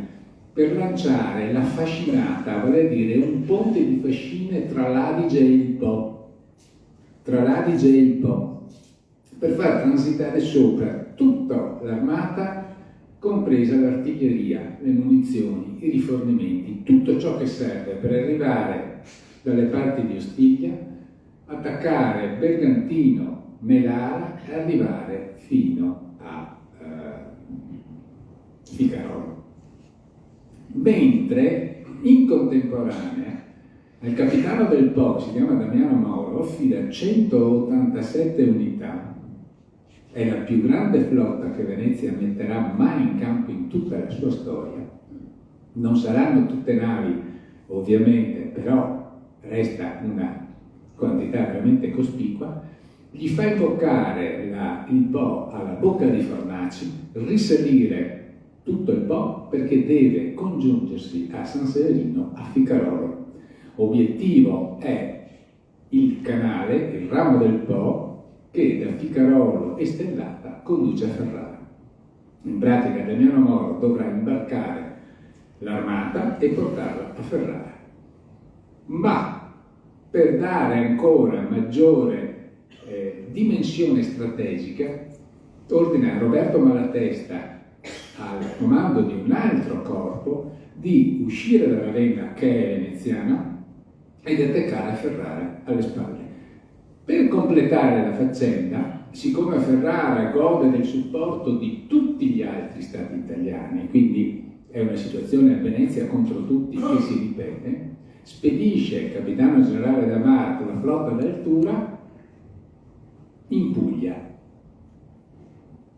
per lanciare la fascinata, vale a dire un ponte di fascine tra l'Adige e il Po, per far transitare sopra tutta l'armata, compresa l'artiglieria, le munizioni, i rifornimenti, tutto ciò che serve per arrivare dalle parti di Ostiglia, attaccare Bergantino, Melara e arrivare fino a Ficarolo. Mentre in contemporanea al capitano del Po, si chiama Damiano Mauro, affida 187 unità. È la più grande flotta che Venezia metterà mai in campo in tutta la sua storia. Non saranno tutte navi, ovviamente, però resta una quantità veramente cospicua. Gli fa imboccare il Po alla bocca di Fornaci, risalire tutto il Po perché deve congiungersi a San Severino, a Ficarolo. Obiettivo è il canale, il ramo del Po, che da Ficarolo e Stellata conduce a Ferrara. In pratica Damiano Moro dovrà imbarcare l'armata e portarla a Ferrara. Ma per dare ancora maggiore dimensione strategica, ordina a Roberto Malatesta, al comando di un altro corpo, di uscire da Ravenna, che è veneziana, ed attaccare a Ferrara alle spalle. Per completare la faccenda, siccome Ferrara gode del supporto di tutti gli altri stati italiani, quindi è una situazione a Venezia contro tutti che si ripete, spedisce il capitano generale D'Amato la flotta d'altura in Puglia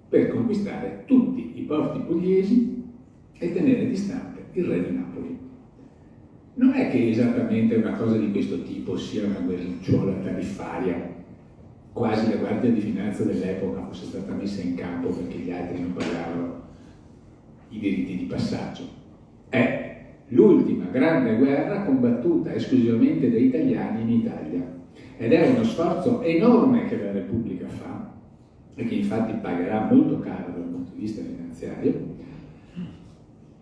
per conquistare tutti i porti pugliesi e tenere distante il re di Napoli. Non è che esattamente una cosa di questo tipo sia una guerricciola tariffaria, quasi la Guardia di Finanza dell'epoca fosse stata messa in campo perché gli altri non pagavano i diritti di passaggio. È l'ultima grande guerra combattuta esclusivamente da italiani in Italia ed è uno sforzo enorme che la Repubblica fa e che infatti pagherà molto caro dal punto di vista finanziario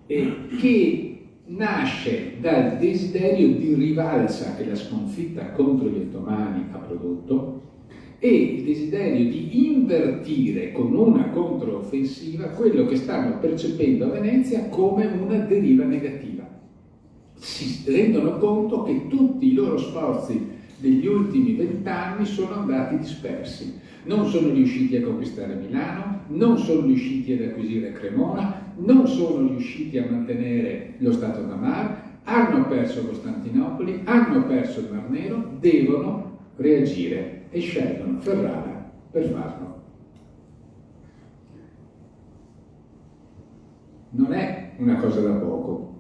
e che nasce dal desiderio di rivalsa che la sconfitta contro gli ottomani ha prodotto e il desiderio di invertire con una controffensiva quello che stanno percependo a Venezia come una deriva negativa. Si rendono conto che tutti i loro sforzi degli ultimi 20 anni sono andati dispersi. Non sono riusciti a conquistare Milano, non sono riusciti ad acquisire Cremona, non sono riusciti a mantenere lo Stato d'Amar, hanno perso Costantinopoli, hanno perso il Mar Nero, devono reagire e scelgono Ferrara per farlo. Non è una cosa da poco,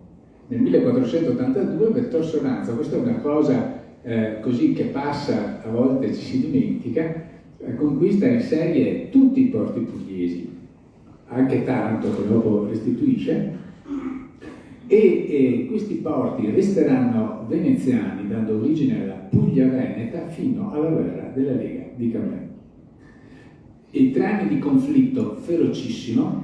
nel 1482 Bertolso Lanza, questa è una cosa così che passa, a volte ci si dimentica, conquista in serie tutti i porti pugliesi, anche Taranto che dopo restituisce, e questi porti resteranno veneziani, dando origine alla Puglia Veneta fino alla guerra della Lega di Cambrai. I 3 anni di conflitto ferocissimo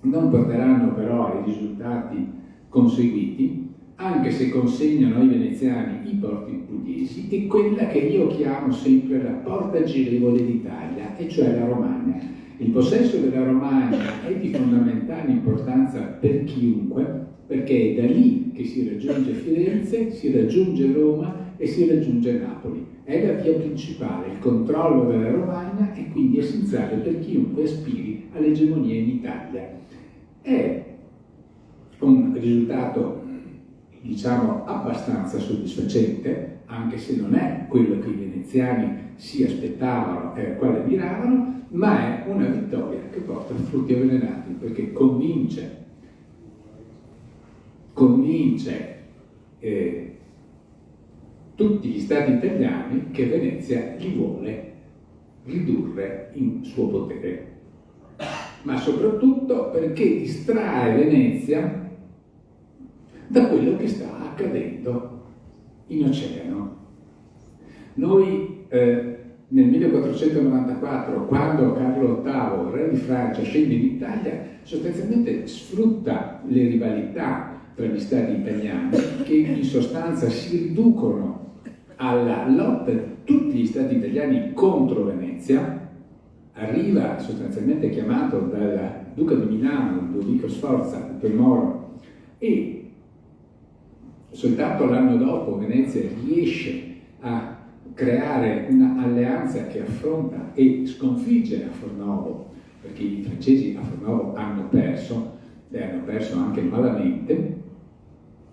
non porteranno però ai risultati conseguiti, anche se consegnano ai veneziani i porti pugliesi e quella che io chiamo sempre la porta girevole d'Italia, e cioè la Romagna. Il possesso della Romagna è di fondamentale importanza per chiunque, perché è da lì che si raggiunge Firenze, si raggiunge Roma e si raggiunge Napoli. È la via principale, il controllo della Romagna è quindi essenziale per chiunque aspiri all'egemonia in Italia. È un risultato, diciamo, abbastanza soddisfacente, anche se non è quello che i veneziani si aspettavano e al quale miravano, ma è una vittoria che porta frutti avvelenati, perché convince tutti gli stati italiani che Venezia li vuole ridurre in suo potere, ma soprattutto perché distrae Venezia da quello che sta accadendo in oceano. Noi nel 1494, quando Carlo VIII, re di Francia, scende in Italia, sostanzialmente sfrutta le rivalità tra gli stati italiani, che in sostanza si riducono alla lotta di tutti gli stati italiani contro Venezia. Arriva sostanzialmente chiamato dal duca di Milano, Ludovico Sforza, il Moro, e soltanto l'anno dopo Venezia riesce a creare un'alleanza che affronta e sconfigge a Fornovo, perché i francesi a Fornovo hanno perso, e hanno perso anche malamente,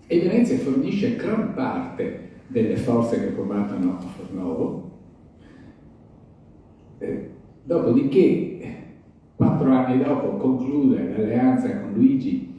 e Venezia fornisce gran parte delle forze che combattono a Fornovo. Dopodiché, 4 anni dopo, conclude l'alleanza con Luigi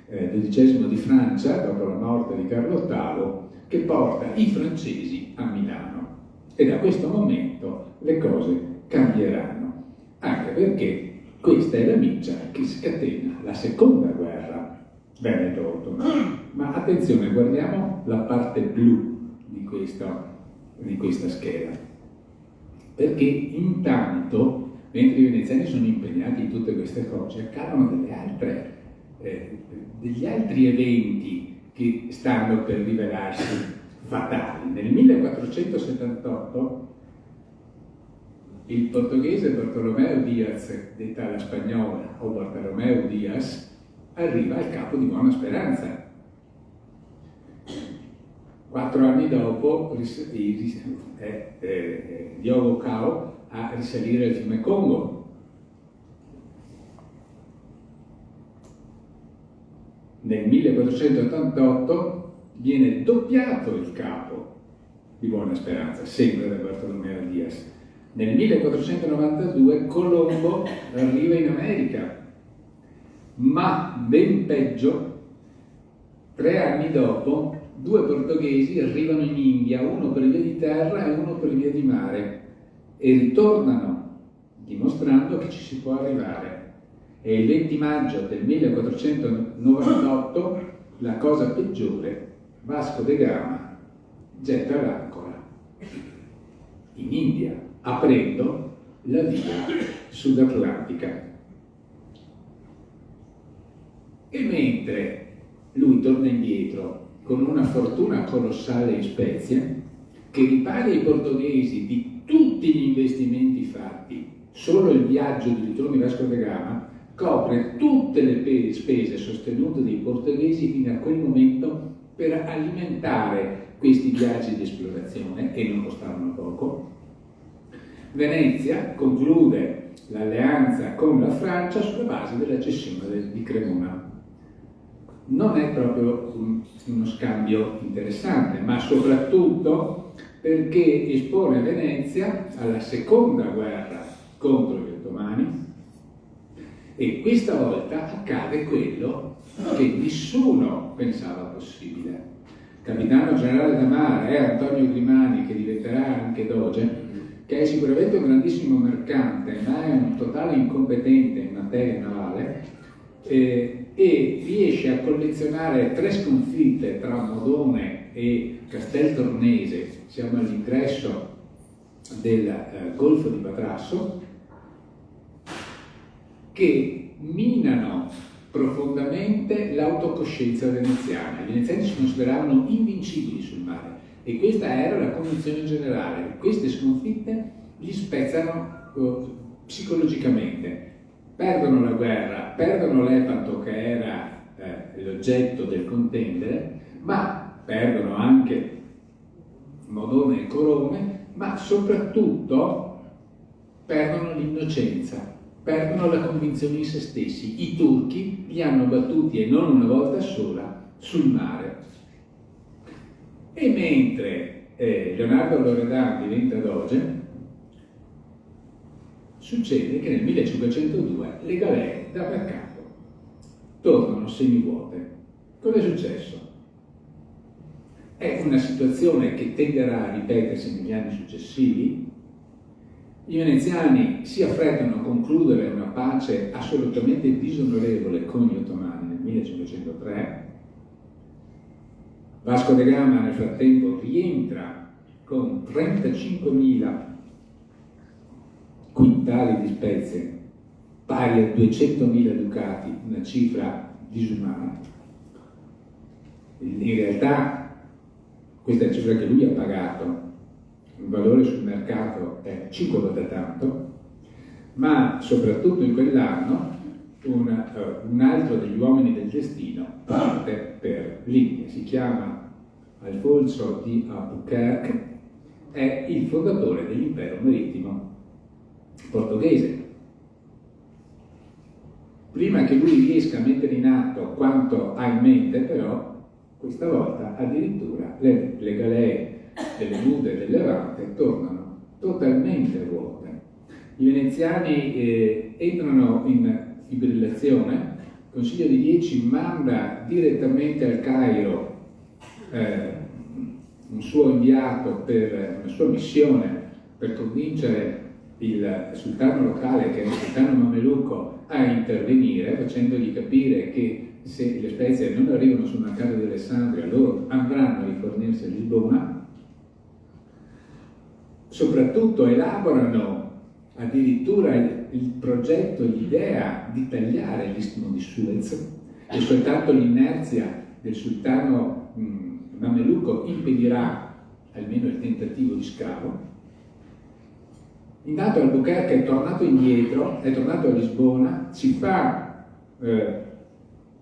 XII di Francia, dopo la morte di Carlo VIII, che porta i francesi a Milano. E da questo momento le cose cambieranno, anche perché questa è la miccia che scatena la seconda guerra veneto-ottomana. Ma attenzione, guardiamo la parte blu di questa scheda, perché intanto, mentre i veneziani sono impegnati in tutte queste cose, accadono degli altri eventi che stanno per rivelarsi fatali. Nel 1478 il portoghese Bartolomeu Diaz, detta la spagnola, o Bartolomeu Diaz, arriva al Capo di Buona Speranza. 4 anni dopo Diogo Cao a risalire il fiume Congo. Nel 1488 viene doppiato il Capo di Buona Speranza, sempre da Bartolomeo Diaz. Nel 1492 Colombo arriva in America, ma ben peggio, 3 anni dopo 2 portoghesi arrivano in India, uno per via di terra e uno per via di mare, e ritornano dimostrando che ci si può arrivare. E il 20 maggio del 1498, la cosa peggiore, Vasco da Gama getta l'ancora in India, aprendo la via sud-atlantica. E mentre lui torna indietro con una fortuna colossale in spezie, che ripaga i portoghesi di tutti gli investimenti fatti, solo il viaggio di ritorno di Vasco da Gama copre tutte le spese sostenute dai portoghesi fino a quel momento per alimentare questi viaggi di esplorazione, e non costavano poco. Venezia conclude l'alleanza con la Francia sulla base della cessione di Cremona. Non è proprio uno scambio interessante, ma soprattutto perché espone Venezia alla seconda guerra contro gli ottomani, e questa volta accade quello che nessuno pensava possibile. Capitano generale da mare è Antonio Grimani, che diventerà anche doge, che è sicuramente un grandissimo mercante, ma è un totale incompetente in materia navale, e riesce a collezionare 3 sconfitte tra Modone e Castel Tornese. Siamo all'ingresso del Golfo di Patrasso, che minano profondamente l'autocoscienza veneziana. I veneziani si consideravano invincibili sul mare e questa era la convinzione generale. Queste sconfitte li spezzano psicologicamente. Perdono la guerra, perdono Lepanto, che era l'oggetto del contendere, ma perdono anche Modone e Corone, ma soprattutto perdono l'innocenza, perdono la convinzione in se stessi. I turchi li hanno battuti, e non una volta sola, sul mare. E mentre Leonardo Loredan diventa doge, succede che nel 1502 le galee da mercato tornano semivuote. Cosa è successo? È una situazione che tenderà a ripetersi negli anni successivi. I veneziani si affrettano a concludere una pace assolutamente disonorevole con gli ottomani nel 1503. Vasco da Gama nel frattempo rientra con 35.000 quintali di spezie, pari a 200.000 ducati, una cifra disumana. In realtà questa è la cifra che lui ha pagato, il valore sul mercato è 5 volte tanto, ma soprattutto in quell'anno un altro degli uomini del destino parte per l'India, si chiama Alfonso di Albuquerque, è il fondatore dell'impero marittimo portoghese. Prima che lui riesca a mettere in atto quanto ha in mente, però, questa volta addirittura le galee delle nude del Levante tornano totalmente vuote. I veneziani entrano in fibrillazione, il Consiglio di 10 manda direttamente al Cairo un suo inviato per una sua missione per convincere il sultano locale, che è il sultano mamelucco, a intervenire, facendogli capire che se le spezie non arrivano sul mercato di Alessandria, loro andranno a rifornirsi a Lisbona. Soprattutto elaborano addirittura il progetto, l'idea di tagliare l'Istmo di Suez, e soltanto l'inerzia del sultano mamelucco impedirà almeno il tentativo di scavo. Intanto Albuquerque è tornato indietro, è tornato a Lisbona, si fa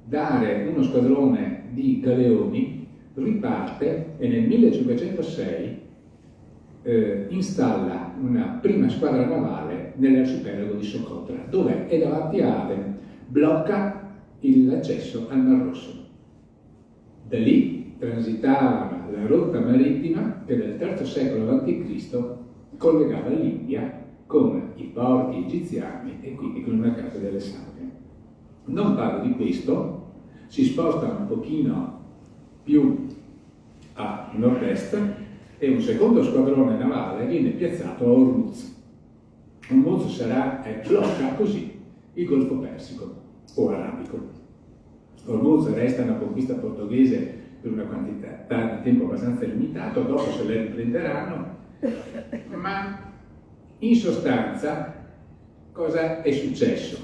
dare uno squadrone di galeoni, riparte e nel 1506 installa una prima squadra navale nell'arcipelago di Socotra, dove è davanti a Aden, blocca l'accesso al Mar Rosso. Da lì transitava la rotta marittima che nel III secolo a.C. collegava l'India con i porti egiziani e quindi con il mercato di Alessandria. Non parlo di questo, si spostano un pochino più a nord-est e un secondo squadrone navale viene piazzato a Ormuz. Ormuz blocca così il Golfo Persico o Arabico. Ormuz resta una conquista portoghese per una quantità di tempo abbastanza limitato, dopo se le riprenderanno, ma in sostanza cosa è successo?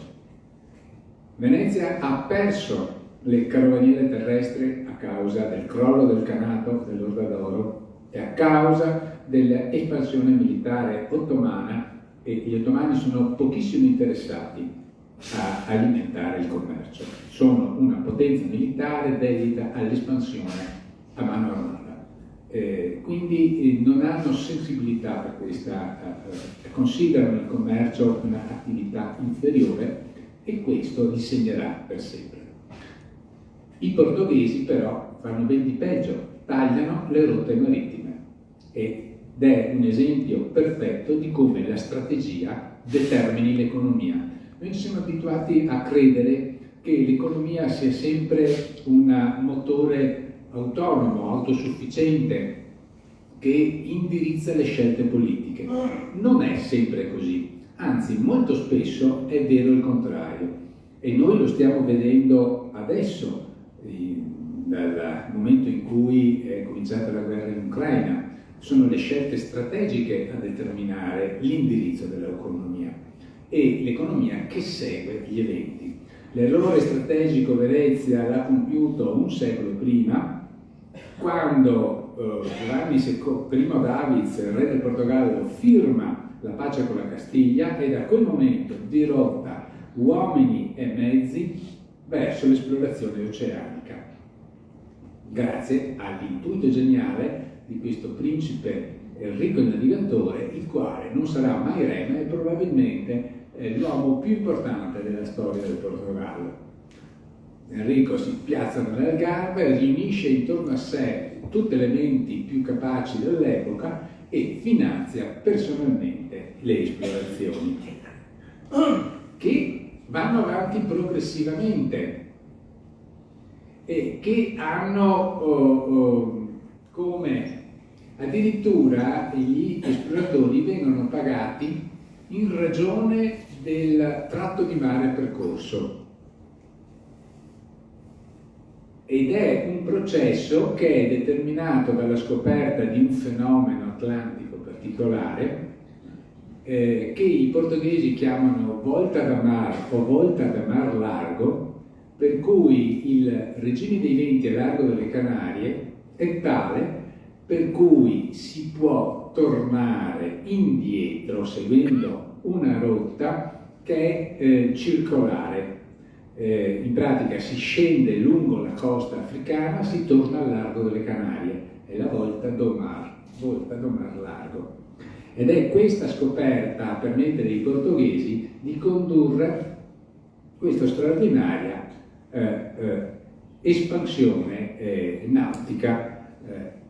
Venezia ha perso le carovaniere terrestri a causa del crollo del Khanato dell'Orda d'Oro e a causa dell'espansione militare ottomana, e gli ottomani sono pochissimo interessati a alimentare il commercio. Sono una potenza militare dedita all'espansione a mano armata. Quindi non hanno sensibilità per questa, considerano il commercio un'attività inferiore e questo li segnerà per sempre. I portoghesi però fanno ben di peggio, tagliano le rotte marittime ed è un esempio perfetto di come la strategia determini l'economia. Noi ci siamo abituati a credere che l'economia sia sempre un motore autonomo, autosufficiente, che indirizza le scelte politiche. Non è sempre così, anzi molto spesso è vero il contrario, e noi lo stiamo vedendo adesso, dal momento in cui è cominciata la guerra in Ucraina. Sono le scelte strategiche a determinare l'indirizzo dell'economia e l'economia che segue gli eventi. L'errore strategico Venezia l'ha compiuto un secolo prima, quando Primo Davids, re del Portogallo, firma la pace con la Castiglia e da quel momento dirotta uomini e mezzi verso l'esplorazione oceanica, grazie all'intuito geniale di questo principe ricco navigatore, il quale non sarà mai re, ma è probabilmente l'uomo più importante della storia del Portogallo. Enrico si piazza nell'Algarve, riunisce intorno a sé tutte le menti più capaci dell'epoca e finanzia personalmente le esplorazioni, che vanno avanti progressivamente e che hanno come addirittura gli esploratori vengono pagati in ragione del tratto di mare percorso. Ed è un processo che è determinato dalla scoperta di un fenomeno atlantico particolare che i portoghesi chiamano volta da mar o volta da mar largo, per cui il regime dei venti a largo delle Canarie è tale per cui si può tornare indietro seguendo una rotta che è circolare. In pratica si scende lungo la costa africana, si torna al largo delle Canarie, è la volta do mar largo. Ed è questa scoperta a permettere ai portoghesi di condurre questa straordinaria espansione nautica,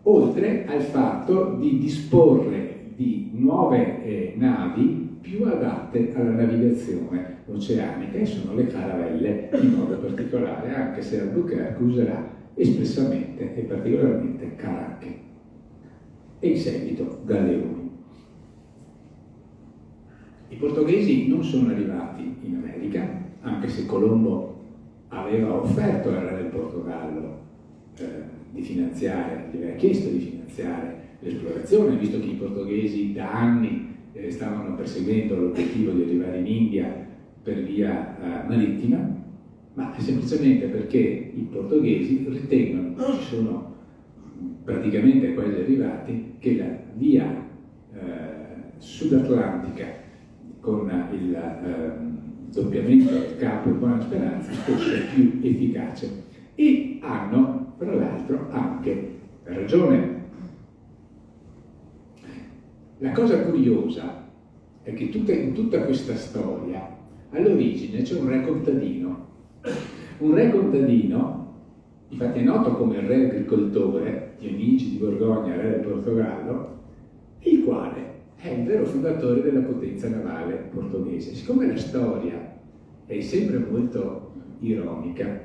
oltre al fatto di disporre di nuove navi più adatte alla navigazione oceanica, e sono le caravelle in modo particolare, anche se Albuquerque userà espressamente e particolarmente caracche e in seguito galeoni. I portoghesi non sono arrivati in America, anche se Colombo aveva offerto al re del Portogallo gli aveva chiesto di finanziare l'esplorazione, visto che i portoghesi da anni stavano perseguendo l'obiettivo di arrivare in India per via marittima, ma semplicemente perché i portoghesi ritengono, ci sono praticamente quasi arrivati, che la via sudatlantica con il doppiamento del Capo Buona Speranza fosse più efficace, e hanno tra l'altro anche ragione. La cosa curiosa è che in tutta questa storia all'origine c'è un re contadino, infatti è noto come il re agricoltore, Dionigi di Borgogna, re del Portogallo, il quale è il vero fondatore della potenza navale portoghese. Siccome la storia è sempre molto ironica,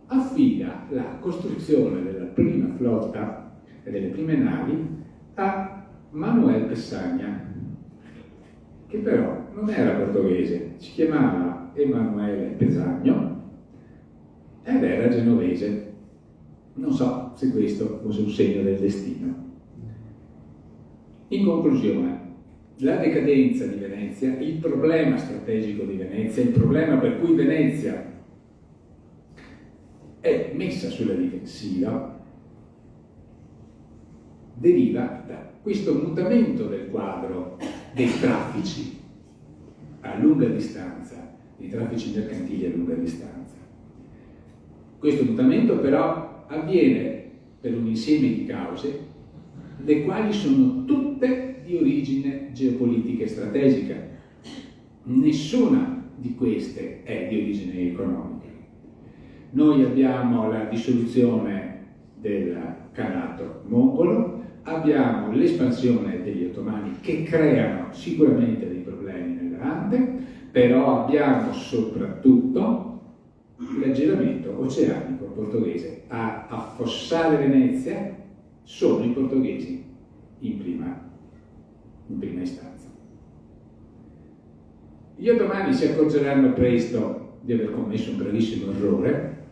affida la costruzione della prima flotta e delle prime navi a Manuel Pessanha, che però non era portoghese, si chiamava Emanuele Pesagno ed era genovese. Non so se questo fosse un segno del destino. In conclusione, la decadenza di Venezia, il problema strategico di Venezia, il problema per cui Venezia è messa sulla difensiva, deriva da questo mutamento del quadro dei traffici a lunga distanza, dei traffici mercantili a lunga distanza. Questo mutamento però avviene per un insieme di cause, le quali sono tutte di origine geopolitica e strategica. Nessuna di queste è di origine economica. Noi abbiamo la dissoluzione del Khanato mongolo, abbiamo l'espansione degli ottomani che creano sicuramente dei problemi nel Levante, però abbiamo soprattutto l'aggiramento oceanico portoghese. A affossare Venezia sono i portoghesi in prima istanza. Gli ottomani si accorgeranno presto di aver commesso un gravissimo errore,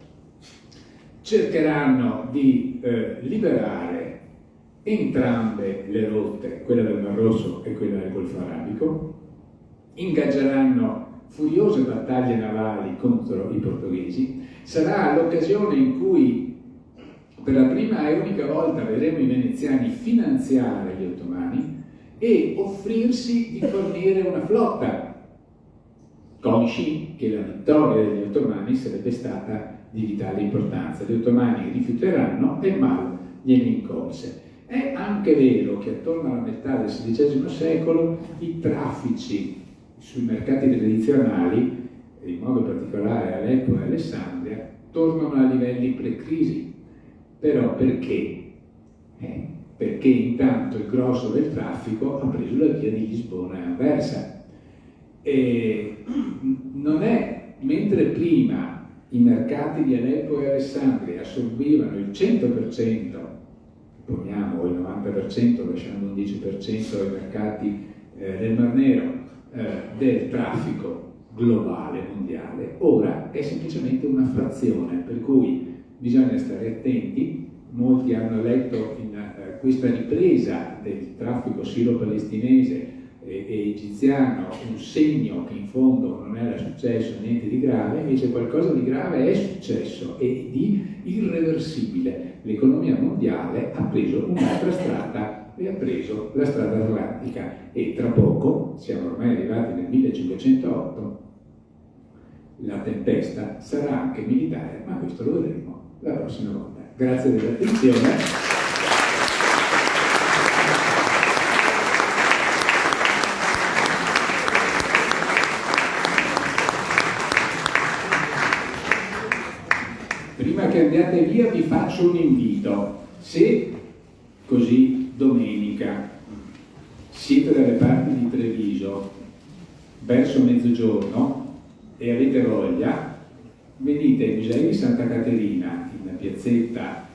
cercheranno di liberare entrambe le rotte, quella del Mar Rosso e quella del Golfo Arabico, ingaggeranno furiose battaglie navali contro i portoghesi. Sarà l'occasione in cui per la prima e unica volta vedremo i veneziani finanziare gli ottomani e offrirsi di fornire una flotta, consci che la vittoria degli ottomani sarebbe stata di vitale importanza. Gli ottomani rifiuteranno e il mal gliene incolse. È anche vero che attorno alla metà del XVI secolo i traffici sui mercati tradizionali, in modo particolare Aleppo e Alessandria, tornano a livelli pre-crisi. Però perché? Perché intanto il grosso del traffico ha preso la via di Lisbona e Anversa. E non è, mentre prima i mercati di Aleppo e Alessandria assorbivano il 100%, poniamo il 90%, lasciando un 10% ai mercati del Mar Nero, del traffico globale, mondiale, ora è semplicemente una frazione, per cui bisogna stare attenti. Molti hanno letto in questa ripresa del traffico siro-palestinese e egiziano un segno che in fondo non era successo niente di grave, invece qualcosa di grave è successo e di irreversibile. L'economia mondiale ha preso un'altra strada e ha preso la strada atlantica, e tra poco, siamo ormai arrivati nel 1508, la tempesta sarà anche militare, ma questo lo vedremo la prossima volta. Grazie dell'attenzione. Prima che andiate via vi faccio un invito. Se così domenica siete dalle parti di Treviso verso mezzogiorno e avete voglia, venite ai Musei di Santa Caterina in piazzetta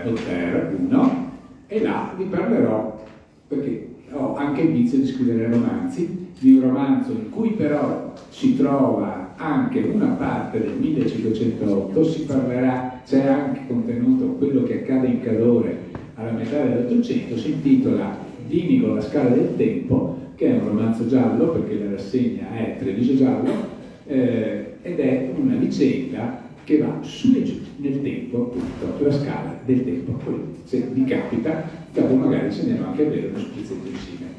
Voltaire 1 e là vi parlerò, perché ho anche il vizio di scrivere romanzi, di un romanzo in cui però si trova anche una parte del 1508, si parlerà, c'è anche contenuto quello che accade in Cadore alla metà dell'Ottocento, si intitola Dinigo, la scala del tempo, che è un romanzo giallo perché la rassegna è Treviso giallo, ed è una vicenda che va su e giù nel tempo, appunto, la scala del tempo. Poi, se vi capita, dopo magari se ne va anche a bere uno sprizzetto insieme.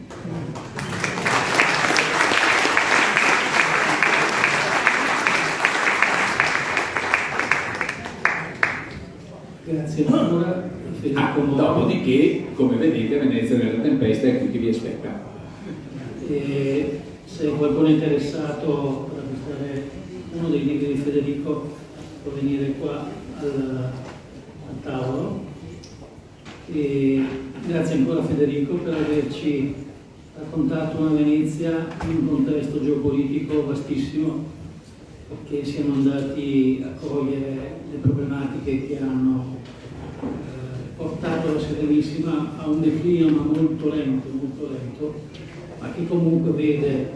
Grazie ancora. Dopodiché, come vedete, Venezia nella tempesta è qui che vi aspetta. E se qualcuno è interessato ad acquistare uno dei libri di Federico, può venire qua al tavolo. E grazie ancora Federico per averci raccontato una Venezia in un contesto geopolitico vastissimo, perché siamo andati a cogliere le problematiche che hanno portato la Serenissima a un declino ma molto lento, ma che comunque vede.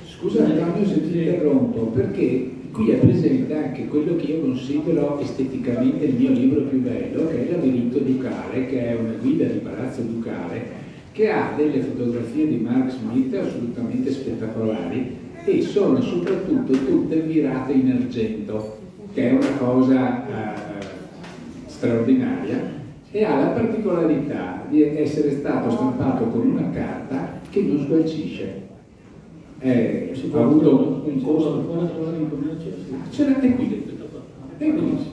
Scusa Antonio se ti interrompo, perché qui è presente anche quello che io considero esteticamente il mio libro più bello, che è Il labirinto ducale, che è una guida di Palazzo Ducale, che ha delle fotografie di Mark Smith assolutamente spettacolari e sono soprattutto tutte virate in argento, che è una cosa straordinaria, e ha la particolarità di essere stato stampato con una carta che non sgualcisce. Ha avuto un costo. Ce l'hanno qui,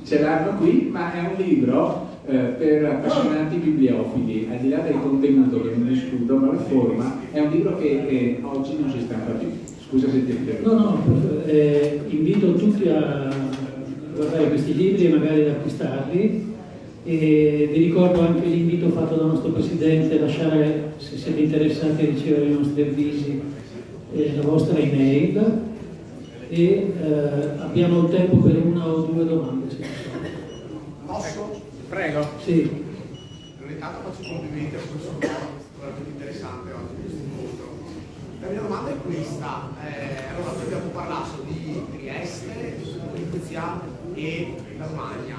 ce l'hanno qui, ma è un libro per appassionati bibliofili, al di là del contenuto che non discuto, ma la forma, è un libro che oggi non si stampa più. Scusa se ti interrompo. No, invito tutti a guardare questi libri e magari ad acquistarli. E vi ricordo anche l'invito fatto dal nostro Presidente a lasciare, se siete interessati a ricevere i nostri avvisi, la vostra email, e abbiamo il tempo per una o due domande, se ci sono. Posso? Prego. Sì. Intanto faccio complimenti al professor Moro, è veramente interessante oggi questo incontro. La mia domanda è questa, allora noi abbiamo parlato di Trieste, Gorizia e la Romagna.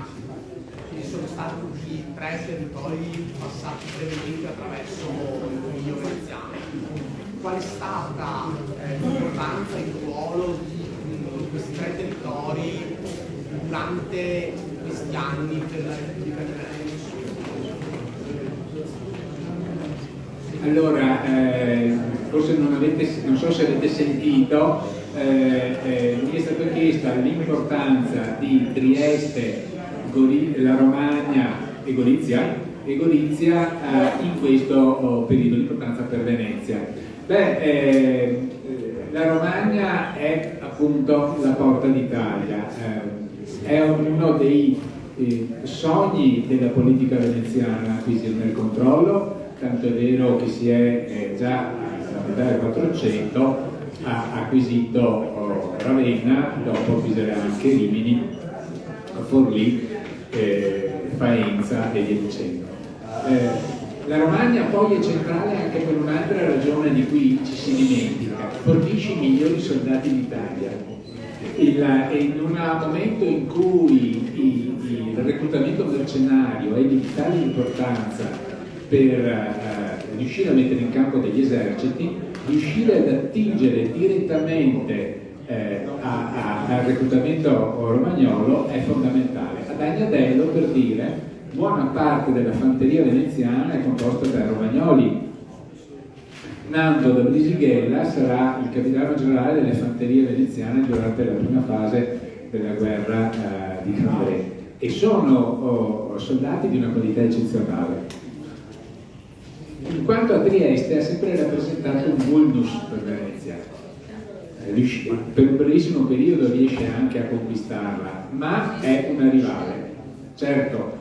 Ci sono stati così 3 territori passati brevemente attraverso il dominio veneziano. Qual è stata l'importanza e il ruolo di questi 3 territori durante questi anni per la Repubblica Venezia? Allora, forse non so se avete sentito, mi è stata chiesta l'importanza di Trieste, la Romagna e Gorizia in questo periodo, l'importanza per Venezia. La Romagna è appunto la porta d'Italia, è uno dei sogni della politica veneziana acquisire il controllo, tanto è vero che si è già a metà del 400 ha acquisito Ravenna, dopo acquisirà anche Rimini, Forlì, Faenza e via dicendo. La Romagna poi è centrale anche per un'altra ragione di cui ci si dimentica: fornisce i migliori soldati d'Italia. In un momento in cui il reclutamento mercenario è di vitale importanza per riuscire a mettere in campo degli eserciti, riuscire ad attingere direttamente al reclutamento romagnolo è fondamentale. Ad Agnadello, per dire, buona parte della fanteria veneziana è composta da romagnoli. Nando da Brisighella sarà il capitano generale delle fanterie veneziane durante la prima fase della guerra di Cambrai, e sono soldati di una qualità eccezionale. In quanto a Trieste, ha sempre rappresentato un vulnus per Venezia. Per un brevissimo periodo riesce anche a conquistarla, ma è una rivale. Certo,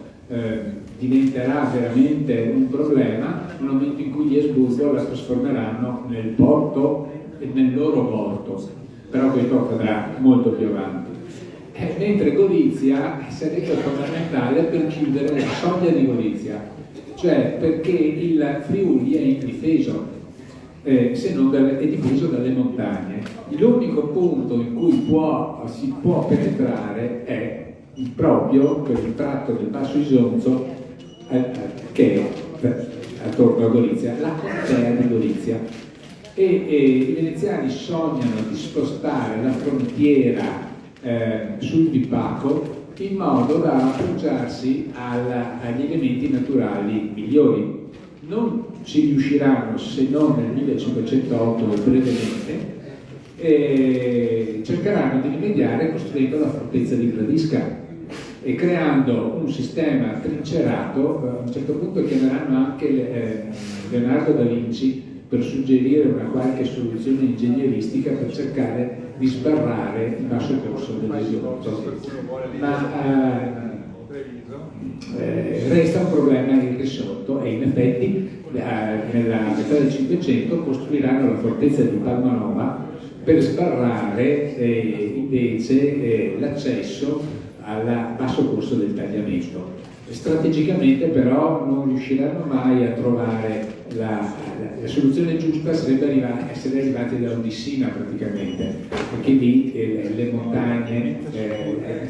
diventerà veramente un problema nel momento in cui gli Asburgo la trasformeranno nel porto e nel loro porto, però questo accadrà molto più avanti. Mentre Gorizia sarebbe fondamentale per chiudere la soglia di Gorizia, cioè perché il Friuli è indifeso, se non è difeso dalle montagne. L'unico punto in cui si può penetrare è proprio quel tratto del Basso Isonzo che è attorno a Gorizia, la contea di Gorizia. E i veneziani sognano di spostare la frontiera sul Vipaco in modo da appoggiarsi agli elementi naturali migliori. Non ci riusciranno se non nel 1508 brevemente, e cercheranno di rimediare costruendo la fortezza di Gradisca e creando un sistema trincerato. A un certo punto chiameranno anche Leonardo da Vinci per suggerire una qualche soluzione ingegneristica per cercare di sbarrare il basso corso dell'Isonzo, ma resta un problema irrisolto, e in effetti nella metà del Cinquecento costruiranno la fortezza di Palmanova per sbarrare invece l'accesso al basso corso del tagliamento. Strategicamente però non riusciranno mai a trovare la soluzione giusta. Sarebbe essere arrivati da Odissina praticamente, perché lì le montagne,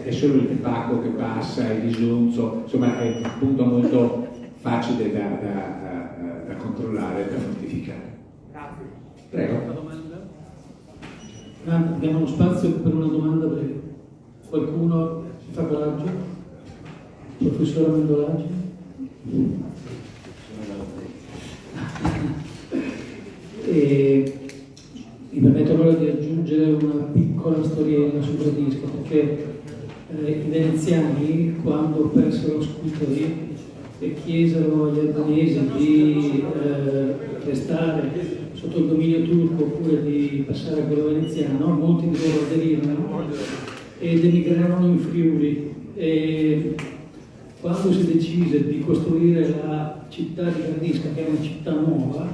è solo il Vipaco che passa, il Isonzo, insomma è un punto molto facile da controllare, da fortificare. Grazie. Prego. Abbiamo uno spazio per una domanda breve. Qualcuno si fa coraggio? Professore Mendolaggi? Mi permetto allora di aggiungere una piccola storiella su Gradisca, perché i veneziani, quando persero Scutari e chiesero agli albanesi di restare sotto il dominio turco oppure di passare a quello veneziano, molti di loro aderirono ed emigrarono in Friuli. E quando si decise di costruire la città di Gradisca, che è una città nuova,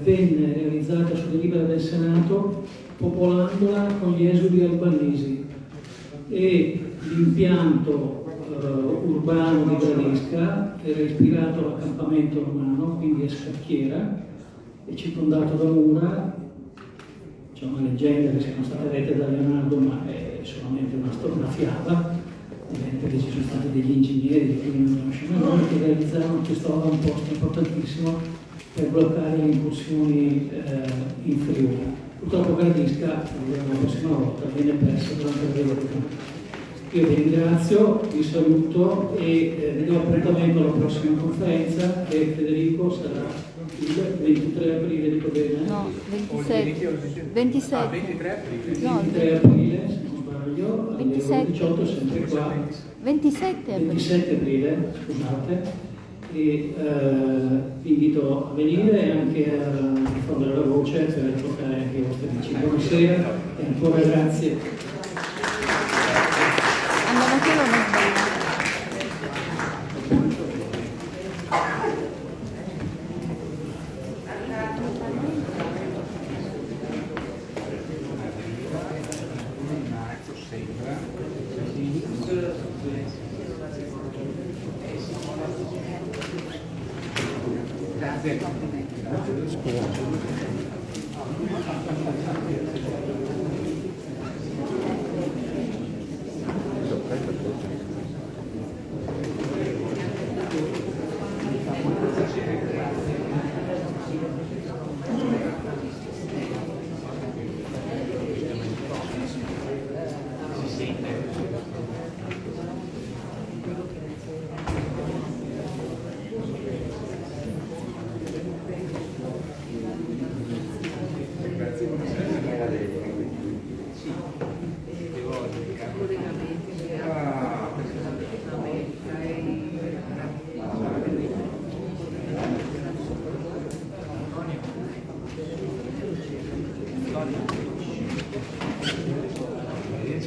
venne realizzata su delibera del Senato popolandola con gli esuli albanesi e l'impianto urbano di Gradisca era ispirato all'accampamento romano, quindi è scacchiera, è circondato da mura. C'è una leggenda che siano state rette da Leonardo, ma è solamente una fiaba, perché ci sono stati degli ingegneri di cui non conosciamo noi che realizzarono questo avamposto importantissimo per bloccare le incursioni in Friuli. Purtroppo Gradisca, la prossima volta, viene persa durante la rivoluzione. Io vi ringrazio, vi saluto e vi do appuntamento alla prossima conferenza che Federico sarà il 23 aprile, dico bene? No, 27. Ah, 23 aprile. No, 23 aprile, se non sbaglio, alle 27. 18 sempre qua. 27 aprile. 27 aprile, scusate, e vi invito a venire e anche a diffondere la voce per portare anche i vostri amici. Buonasera e ancora grazie. Andava che non è sbagliato.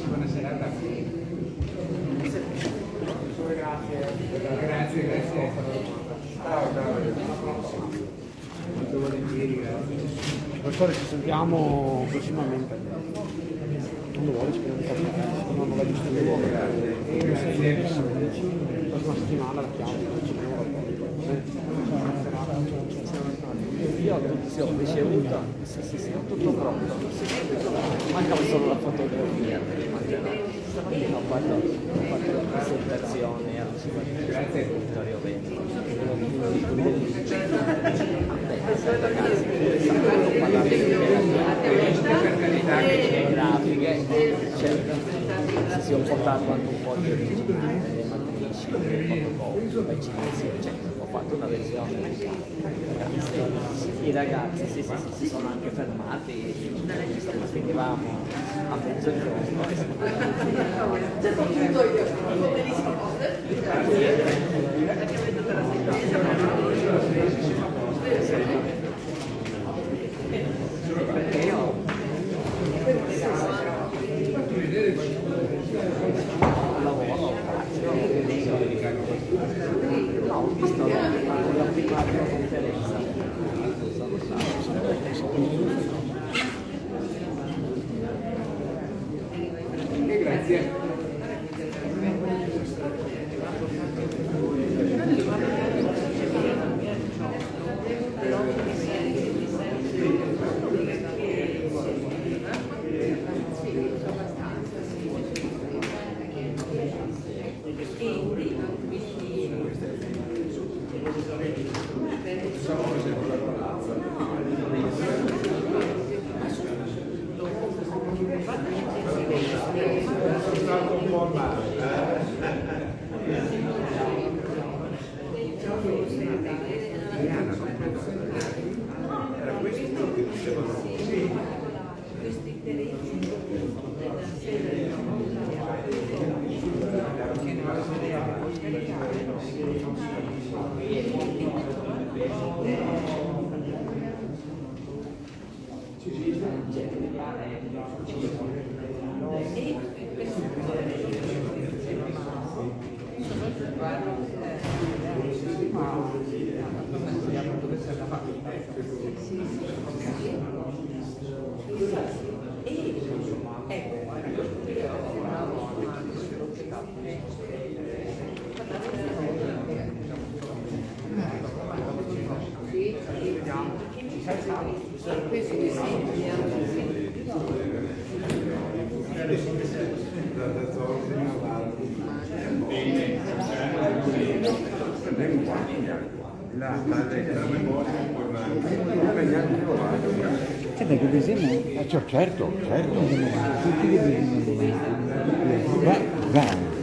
Buona serata. Grazie. Molto volentieri, grazie. Professore, ci sentiamo prossimamente. Quando vuole, speriamo di fare una nuova giusta. Grazie. La prossima settimana la chiamo, ci vediamo io ho ricevuto, sì, tutto pronto. Mancava solo la fotografia, ho fatto la presentazione alla Grazie. Vittorio Veneto. Ragazzi, sappiamo parlare di grafiche, si sono portato anche un po' di originale, le matrici, le fotocopie, poi ho fatto una versione. I ragazzi si sono anche fermati, finivamo a mezzogiorno. Perché io lavoro, ho visto la prima conferenza. Grazie. Che disegno? Certo, tutti che disegnano.